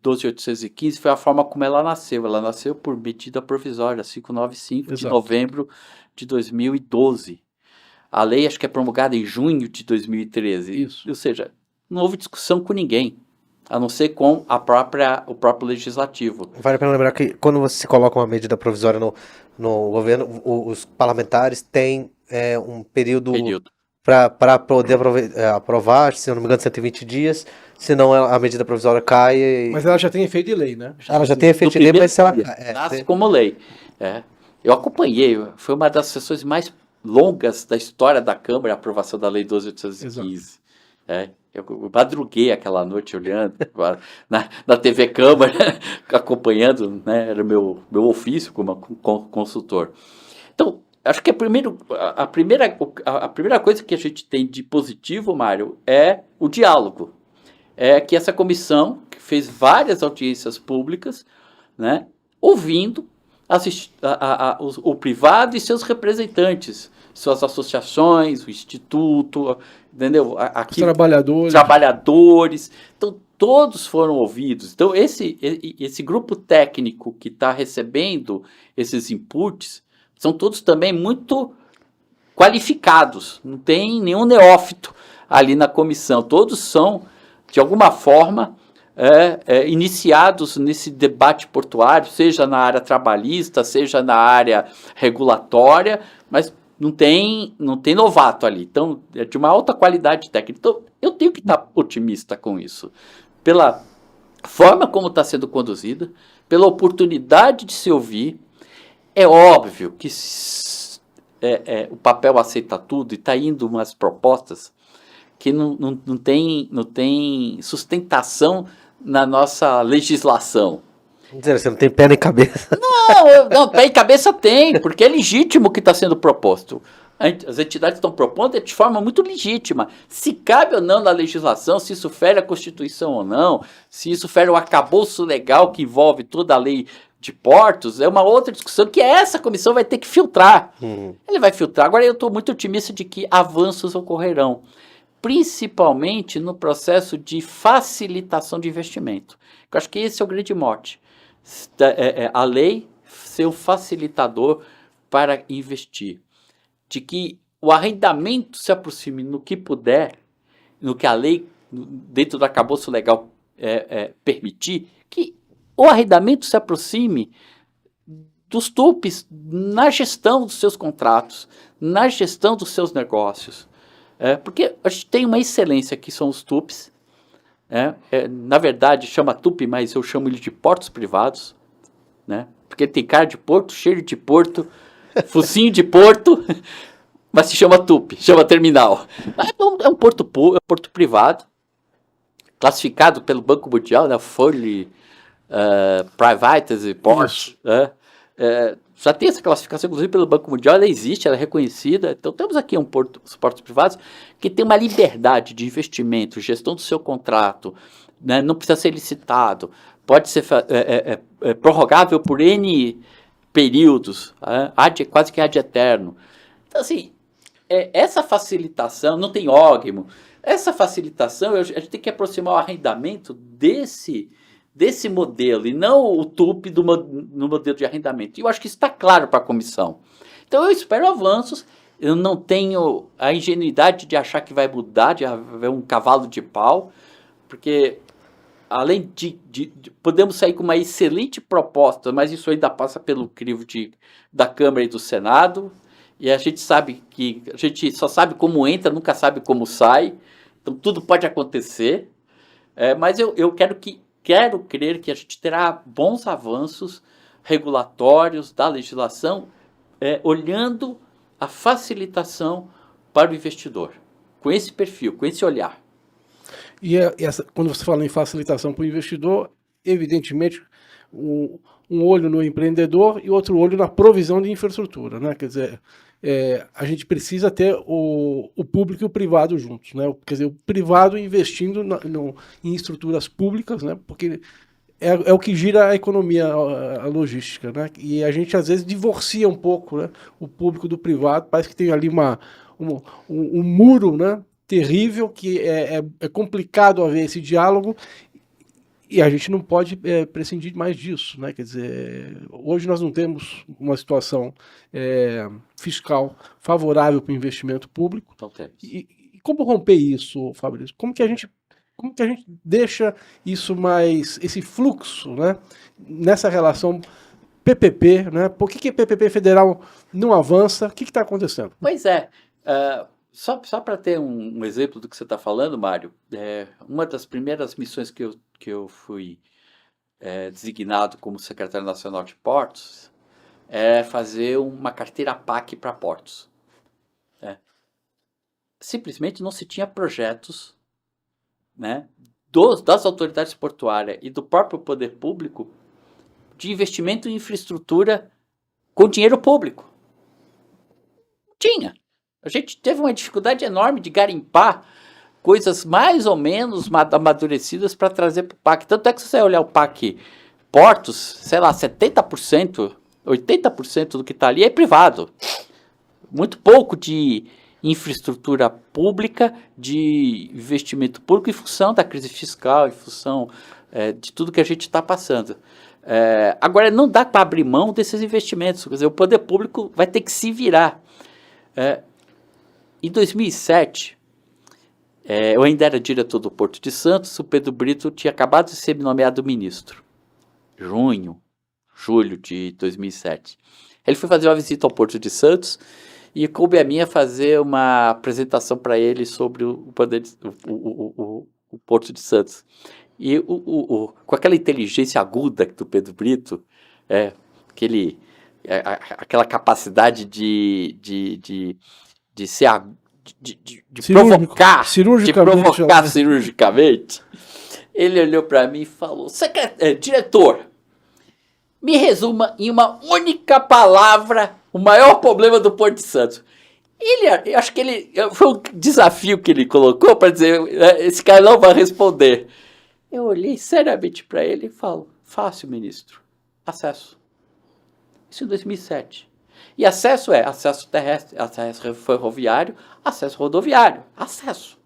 12.815 foi a forma como ela nasceu. Ela nasceu por medida provisória, 595 de Exato. novembro de 2012. A lei acho que é promulgada em junho de 2013. Isso. Ou seja, não houve discussão com ninguém, a não ser com o próprio legislativo. Vale a pena lembrar que quando você coloca uma medida provisória no governo, os parlamentares têm um período para poder aprovar, se eu não me engano, 120 dias, senão a medida provisória cai. Mas ela já tem efeito de lei, né? Ela já tem efeito de lei, mas se ela nasce como lei. Eu acompanhei, foi uma das sessões mais longas da história da Câmara, a aprovação da Lei 12.815. Eu madruguei aquela noite olhando na TV Câmara, acompanhando, né, era meu ofício como consultor. Então, acho que a primeira coisa que a gente tem de positivo, Mário, é o diálogo. É que essa comissão, que fez várias audiências públicas, né, ouvindo o privado e seus representantes, suas associações, o instituto, entendeu? Os trabalhadores. Trabalhadores. Então, todos foram ouvidos. Então, esse grupo técnico que está recebendo esses inputs são todos também muito qualificados. Não tem nenhum neófito ali na comissão. Todos são, de alguma forma, iniciados nesse debate portuário, seja na área trabalhista, seja na área regulatória, mas não tem novato ali. Então, é de uma alta qualidade técnica. Então, eu tenho que estar otimista com isso. Pela forma como está sendo conduzida, pela oportunidade de se ouvir. É óbvio que o papel aceita tudo e está indo umas propostas que não tem sustentação na nossa legislação. Você não tem pé nem cabeça. Não, pé e cabeça tem, porque é legítimo o que está sendo proposto. As entidades estão propondo de forma muito legítima. Se cabe ou não na legislação, se isso fere a Constituição ou não, se isso fere o arcabouço legal que envolve toda a lei de portos, é uma outra discussão que essa comissão vai ter que filtrar. Ele vai filtrar. Agora eu estou muito otimista de que avanços ocorrerão, principalmente no processo de facilitação de investimento. Eu acho que esse é o grande mote. A lei ser um facilitador para investir. De que o arrendamento se aproxime no que puder, no que a lei, dentro do arcabouço legal, permitir, que o arrendamento se aproxime dos TUPs na gestão dos seus contratos, na gestão dos seus negócios. Porque a gente tem uma excelência que são os TUPs. Na verdade, chama TUP, mas eu chamo ele de portos privados. Né? Porque tem cara de porto, cheiro de porto, focinho de porto, mas se chama TUP, chama terminal. É um porto privado, classificado pelo Banco Mundial, né? Fully Privatized Ports. Já tem essa classificação, inclusive pelo Banco Mundial, ela existe, ela é reconhecida. Então temos aqui os portos privados que tem uma liberdade de investimento, gestão do seu contrato, né? Não precisa ser licitado, pode ser prorrogável por N períodos, quase que ad eterno. Então, assim, essa facilitação, não tem ógimo, essa facilitação, a gente tem que aproximar o arrendamento desse modelo, e não o TUP no modelo de arrendamento. E eu acho que isso está claro para a comissão. Então, eu espero avanços. Eu não tenho a ingenuidade de achar que vai mudar, de haver um cavalo de pau, porque além de podemos sair com uma excelente proposta, mas isso ainda passa pelo crivo da Câmara e do Senado, e a gente sabe que a gente só sabe como entra, nunca sabe como sai, então tudo pode acontecer, mas eu quero crer que a gente terá bons avanços regulatórios da legislação, olhando a facilitação para o investidor, com esse perfil, com esse olhar. E quando você fala em facilitação para o investidor, evidentemente, um olho no empreendedor e outro olho na provisão de infraestrutura, né? Quer dizer, a gente precisa ter o público e o privado juntos, né? Quer dizer, o privado investindo em estruturas públicas, né? Porque é o que gira a economia, a logística, né? E a gente às vezes divorcia um pouco, né, o público do privado, parece que tem ali um muro, né, terrível, que é complicado haver esse diálogo, E a gente não pode prescindir mais disso, né? Quer dizer, hoje nós não temos uma situação fiscal favorável para o investimento público. Não temos. E como romper isso, Fabrício? Como que a gente deixa isso mais, esse fluxo, né? Nessa relação PPP, né? Por que PPP federal não avança? O que está acontecendo? Pois é. Só para ter um exemplo do que você está falando, Mário, uma das primeiras missões que eu fui designado como secretário nacional de portos é fazer uma carteira PAC para portos. Simplesmente não se tinha projetos, né, das autoridades portuárias e do próprio poder público de investimento em infraestrutura com dinheiro público. Tinha. A gente teve uma dificuldade enorme de garimpar coisas mais ou menos amadurecidas para trazer para o PAC. Tanto é que se você olhar o PAC Portos, sei lá, 70%, 80% do que está ali é privado. Muito pouco de infraestrutura pública, de investimento público em função da crise fiscal, em função de tudo que a gente está passando. Agora, não dá para abrir mão desses investimentos. Quer dizer, o poder público vai ter que se virar. Em 2007, eu ainda era diretor do Porto de Santos, o Pedro Brito tinha acabado de ser nomeado ministro. Julho de 2007. Ele foi fazer uma visita ao Porto de Santos e coube a mim fazer uma apresentação para ele sobre o Porto de Santos. E com aquela inteligência aguda do Pedro Brito, aquela capacidade de provocar cirurgicamente, ele olhou para mim e falou: diretor, me resuma em uma única palavra o maior problema do Porto de Santos. Eu acho que foi um desafio que ele colocou para dizer: esse cara não vai responder. Eu olhei seriamente para ele e falo: fácil, ministro, acesso. Isso em 2007. E acesso acesso terrestre, acesso ferroviário, acesso rodoviário, acesso.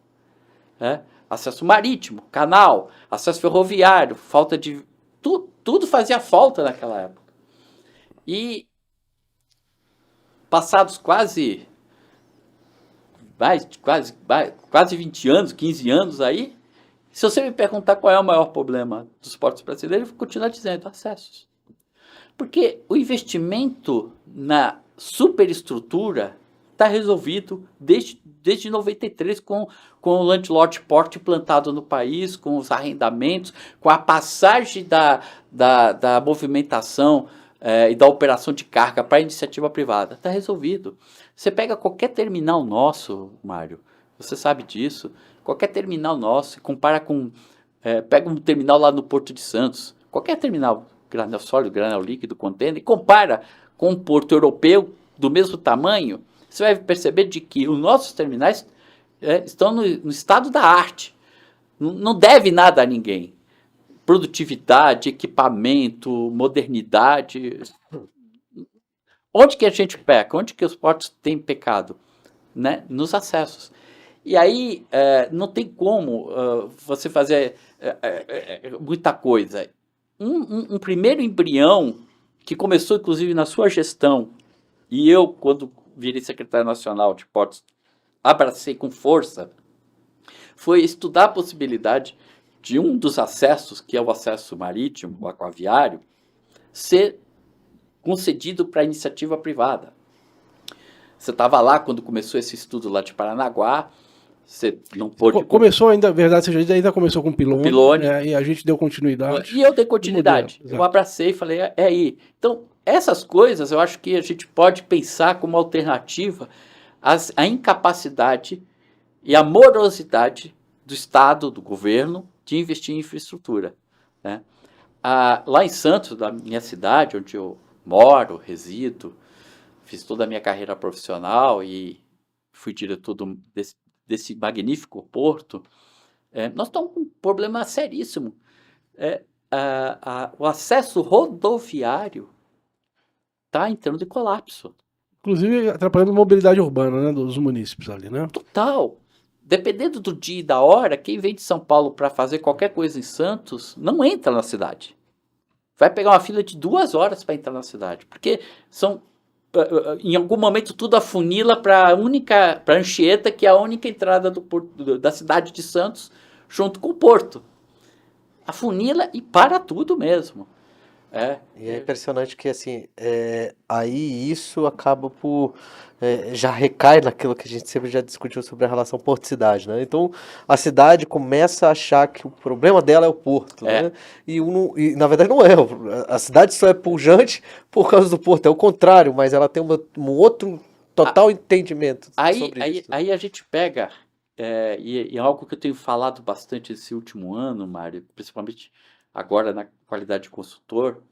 Acesso marítimo, canal, acesso ferroviário, falta de... Tudo fazia falta naquela época. E passados quase 20 anos, 15 anos aí, se você me perguntar qual é o maior problema dos portos brasileiros, eu vou continuar dizendo: acessos. Porque o investimento na superestrutura está resolvido desde 93 com o Landlord Port implantado no país, com os arrendamentos, com a passagem da movimentação e da operação de carga para a iniciativa privada. Está resolvido. Você pega qualquer terminal nosso, Mário, você sabe disso, qualquer terminal nosso, compara com... pega um terminal lá no Porto de Santos, qualquer terminal, granel sólido, granel líquido, contêiner, e compara com um porto europeu do mesmo tamanho, você vai perceber de que os nossos terminais estão no estado da arte. Não deve nada a ninguém. Produtividade, equipamento, modernidade. Onde que a gente peca? Onde que os portos têm pecado? Né? Nos acessos. E aí não tem como você fazer muita coisa. Um primeiro embrião, que começou inclusive na sua gestão, e eu, quando virei secretário nacional de portos, abracei com força, foi estudar a possibilidade de um dos acessos, que é o acesso marítimo, o aquaviário, ser concedido para iniciativa privada. Você estava lá quando começou esse estudo lá de Paranaguá, você não pôde... Começou ainda, verdade, você ainda começou com o Pilone. E a gente deu continuidade. E eu dei continuidade. Eu abracei e falei, é aí. Então, essas coisas eu acho que a gente pode pensar como alternativa à incapacidade e à morosidade do Estado, do governo, de investir em infraestrutura. Né? Lá em Santos, na minha cidade, onde eu moro, resido, fiz toda a minha carreira profissional e fui diretor desse magnífico porto, nós estamos com um problema seríssimo. O acesso rodoviário está entrando em colapso. Inclusive atrapalhando a mobilidade urbana, né, dos munícipes ali, né? Total. dependendo do dia e da hora, quem vem de São Paulo para fazer qualquer coisa em Santos não entra na cidade. Vai pegar uma fila de 2 horas para entrar na cidade, porque em algum momento tudo afunila para a Anchieta, que é a única entrada da cidade de Santos, junto com o porto. Afunila e para tudo mesmo. E é impressionante que, assim, aí isso acaba por... já recai naquilo que a gente sempre já discutiu sobre a relação porto-cidade, né? Então, a cidade começa a achar que o problema dela é o porto, né? E na verdade não é. A cidade só é pujante por causa do porto. É o contrário, mas ela tem um outro total entendimento sobre isso. Aí a gente pega, e é algo que eu tenho falado bastante esse último ano, Mário, principalmente agora na qualidade de consultor,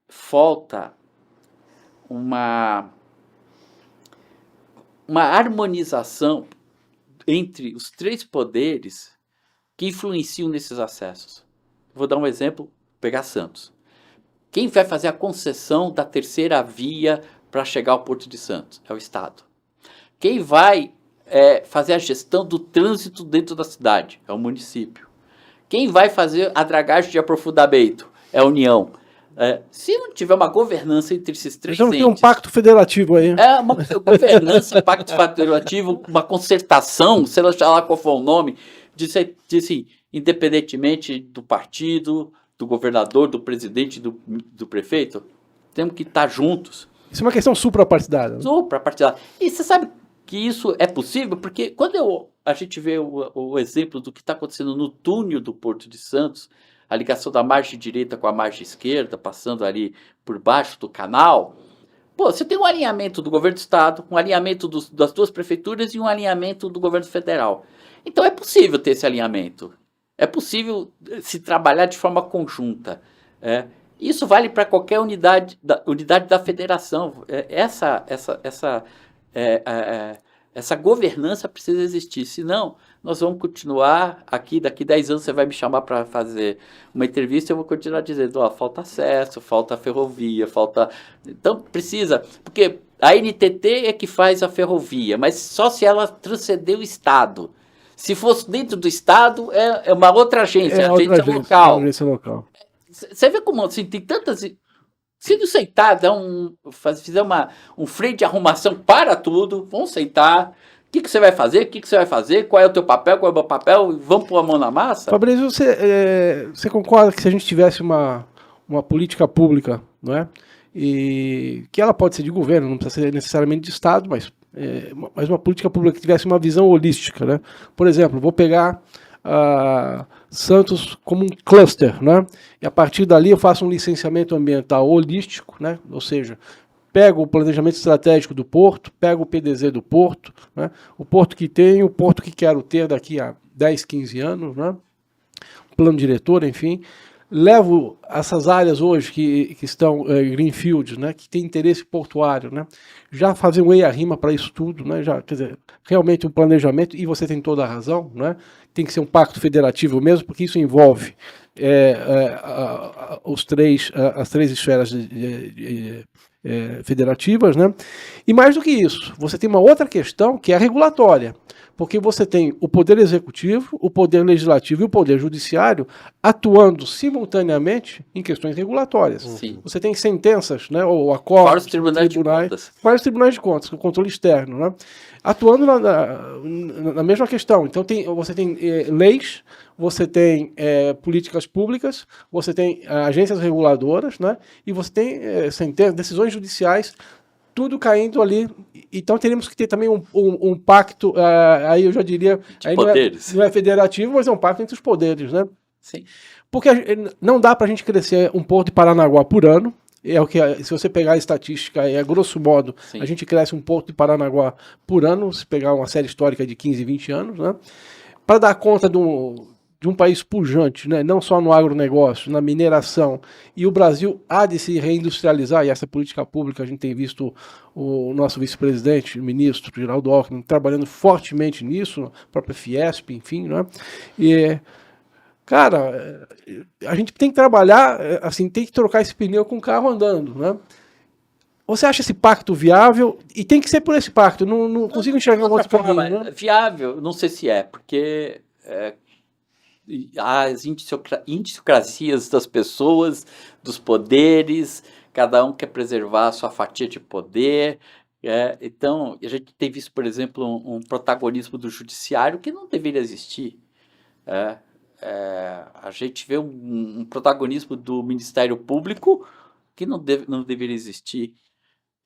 falta uma harmonização entre os 3 poderes que influenciam nesses acessos. Vou dar um exemplo, pegar Santos. Quem vai fazer a concessão da terceira via para chegar ao Porto de Santos? É o Estado. Quem vai fazer a gestão do trânsito dentro da cidade? É o município. Quem vai fazer a dragagem de aprofundamento? É a União. Se não tiver uma governança entre esses 3 entes... Então tem um pacto federativo aí. Uma governança, pacto federativo, uma concertação, sei lá qual for o nome, de assim, independentemente do partido, do governador, do presidente, do prefeito, temos que estar juntos. Isso é uma questão suprapartidária. Suprapartidária. E você sabe que isso é possível, porque quando a gente vê o exemplo do que está acontecendo no túnel do Porto de Santos, a ligação da margem direita com a margem esquerda, passando ali por baixo do canal, você tem um alinhamento do governo do estado, um alinhamento das 2 prefeituras e um alinhamento do governo federal. Então é possível ter esse alinhamento. É possível se trabalhar de forma conjunta. Isso vale para qualquer unidade da federação. Essa governança precisa existir, senão nós vamos continuar aqui, daqui 10 anos você vai me chamar para fazer uma entrevista e eu vou continuar dizendo, falta acesso, falta ferrovia, falta... Então precisa, porque a NTT é que faz a ferrovia, mas só se ela transcender o Estado. Se fosse dentro do Estado, é uma outra agência, agência local. Você vê como assim, tem tantas... Se não sentar, fizer um freio de arrumação para tudo, vamos sentar. O que você vai fazer? O que você vai fazer? Qual é o teu papel? Qual é o meu papel? Vamos pôr a mão na massa? Fabrício, você concorda que se a gente tivesse uma política pública, não é? E que ela pode ser de governo, não precisa ser necessariamente de Estado, mas uma política pública que tivesse uma visão holística, né? Por exemplo, vou pegar Santos como um cluster, né? E a partir dali eu faço um licenciamento ambiental holístico, né? Ou seja, pego o planejamento estratégico do porto, pego o PDZ do porto, né? O porto que tenho, o porto que quero ter daqui a 10, 15 anos, né? Plano diretor, enfim. Levo essas áreas hoje que estão greenfield, né, que tem interesse portuário, né, já fazer um EIA-RIMA para isso tudo, né, quer dizer, realmente um planejamento, e você tem toda a razão, né, tem que ser um pacto federativo mesmo, porque isso envolve as 3 esferas federativas, né, e mais do que isso, você tem uma outra questão que é a regulatória, porque você tem o poder executivo, o poder legislativo e o poder judiciário atuando simultaneamente em questões regulatórias. Sim. Você tem sentenças, né, ou acordos, vários tribunais de contas, com controle externo, né, atuando na mesma questão. Então você tem leis, você tem políticas públicas, você tem agências reguladoras, né, e você tem decisões judiciais, tudo caindo ali. Então teríamos que ter também um pacto, aí eu já diria, aí não é federativo, mas é um pacto entre os poderes, né? Sim. Porque não dá para a gente crescer um porto de Paranaguá por ano. É o que, se você pegar a estatística, grosso modo, sim, a gente cresce um porto de Paranaguá por ano, se pegar uma série histórica de 15, 20 anos, né? Para dar conta de um país pujante, né? Não só no agronegócio, na mineração, e o Brasil há de se reindustrializar, e essa política pública a gente tem visto o nosso vice-presidente, o ministro Geraldo Alckmin, trabalhando fortemente nisso, a própria Fiesp, enfim, né? E, cara, a gente tem que trabalhar, assim, tem que trocar esse pneu com o carro andando, né? Você acha esse pacto viável? E tem que ser por esse pacto. Não consigo enxergar um outro caminho, né? Viável, não sei se porque as indiciocracias das pessoas, dos poderes, cada um quer preservar a sua fatia de poder. Então, a gente tem visto, por exemplo, um protagonismo do judiciário que não deveria existir. A gente vê um protagonismo do Ministério Público que não deveria existir.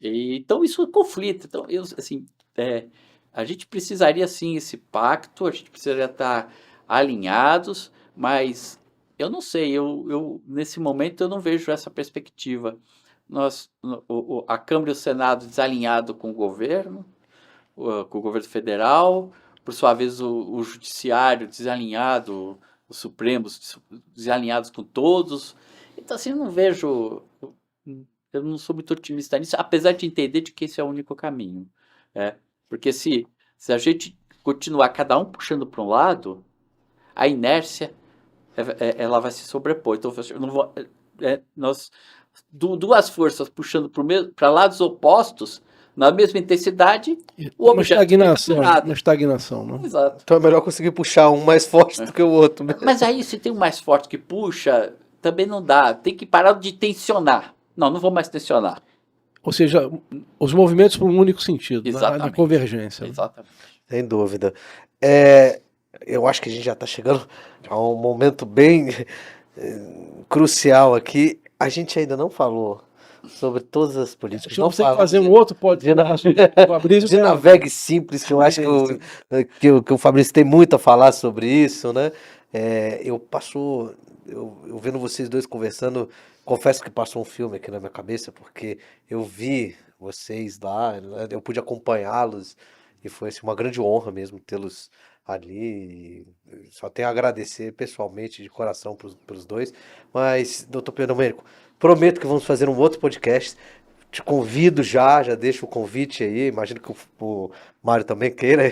Então, isso conflita. Então, a gente precisaria, sim, esse pacto, a gente precisaria estar alinhados, mas eu não sei, nesse momento eu não vejo essa perspectiva. A Câmara e o Senado desalinhado com o governo federal, por sua vez o Judiciário desalinhado, os Supremos desalinhados com todos. Então, assim, eu não sou muito otimista nisso, apesar de entender de que esse é o único caminho. Porque se a gente continuar cada um puxando para um lado, a inércia ela vai se sobrepor. Então, eu não vou, duas forças puxando para lados opostos, na mesma intensidade, uma estagnação, né? Exato. Então é melhor conseguir puxar um mais forte do que o outro. Mas aí, se tem um mais forte que puxa, também não dá. Tem que parar de tensionar. Não vou mais tensionar. Ou seja, os movimentos por um único sentido, Exatamente. de convergência. Exatamente. Sem dúvida. Eu acho que a gente já está chegando a um momento bem crucial aqui. A gente ainda não falou sobre todas as políticas. Não tem que fazer um outro podcast. De Navegue Simples, que eu acho que o Fabrício tem muito a falar sobre isso, né? Eu vendo vocês dois conversando, confesso que passou um filme aqui na minha cabeça, porque eu vi vocês lá, eu pude acompanhá-los, e foi assim, uma grande honra mesmo tê-los ali. Só tenho a agradecer pessoalmente, de coração, para os dois. Mas, doutor Pedro Domênico, prometo que vamos fazer um outro podcast. Te convido já deixo o convite aí. Imagino que o Mário também queira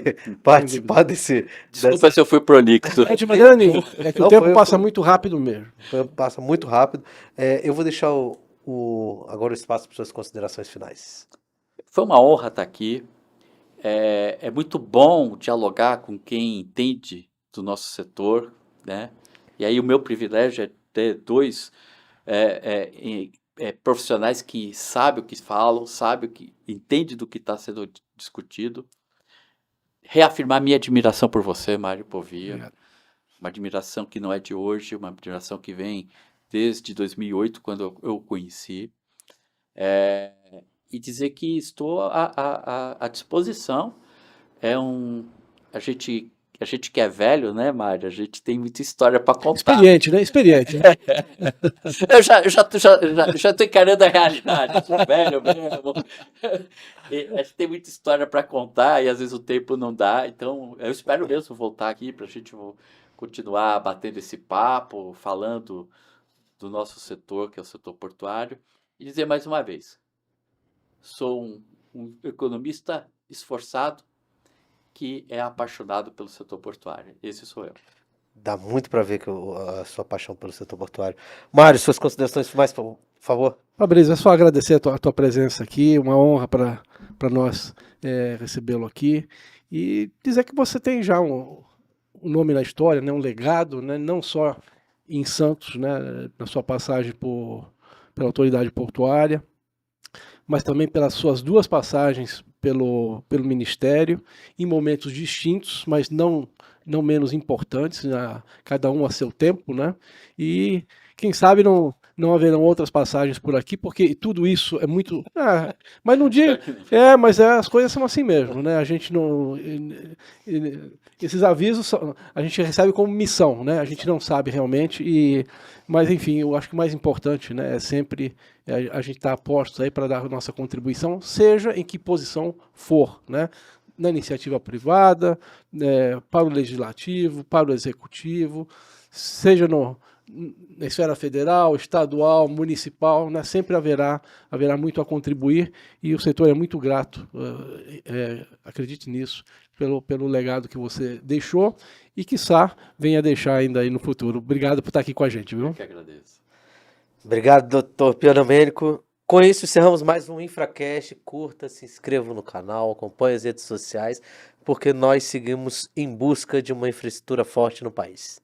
participar desse. Desculpa se eu fui prolixo. De maneira nenhuma. É que o tempo passa muito rápido mesmo. Passa muito rápido. Eu vou deixar agora o espaço para suas considerações finais. Foi uma honra estar aqui. É muito bom dialogar com quem entende do nosso setor, né? E aí o meu privilégio é ter dois profissionais que sabem o que falam, sabem o que entendem do que está sendo discutido. Reafirmar minha admiração por você, Mário Povia. Obrigado. Uma admiração que não é de hoje, uma admiração que vem desde 2008, quando eu o conheci. E dizer que estou à disposição. A gente que é velho, né, Mário? A gente tem muita história para contar. Experiente, né? Experiente. Eu já estou encarando a realidade. Eu sou velho mesmo. A gente tem muita história para contar e às vezes o tempo não dá. Então, eu espero mesmo voltar aqui para a gente continuar batendo esse papo, falando do nosso setor, que é o setor portuário. E dizer mais uma vez, sou um economista esforçado que é apaixonado pelo setor portuário. Esse sou eu. Dá muito para ver a sua paixão pelo setor portuário. Mário, suas considerações finais, por favor. Fabrício, é só agradecer a tua presença aqui. Uma honra para nós recebê-lo aqui. E dizer que você tem já um nome na história, né, um legado, né, não só em Santos, né, na sua passagem pela autoridade portuária, mas também pelas suas duas passagens pelo Ministério, em momentos distintos, mas não menos importantes, cada um a seu tempo, né? E quem sabe não haverão outras passagens por aqui, porque tudo isso é muito... mas não digo... mas as coisas são assim mesmo, né? A gente não... Esses avisos a gente recebe como missão, né? A gente não sabe realmente, mas enfim, eu acho que o mais importante, né, é sempre a gente estar postos aí para dar a nossa contribuição, seja em que posição for, né? Na iniciativa privada, para o legislativo, para o executivo, seja na esfera federal, estadual, municipal, né? Sempre haverá muito a contribuir e o setor é muito grato, acredite nisso, pelo legado que você deixou e, quiçá, venha deixar ainda aí no futuro. Obrigado por estar aqui com a gente, viu? Eu que agradeço. Obrigado, doutor Pedro Domênico. Com isso, encerramos mais um InfraCast. Curta, se inscreva no canal, acompanhe as redes sociais, porque nós seguimos em busca de uma infraestrutura forte no país.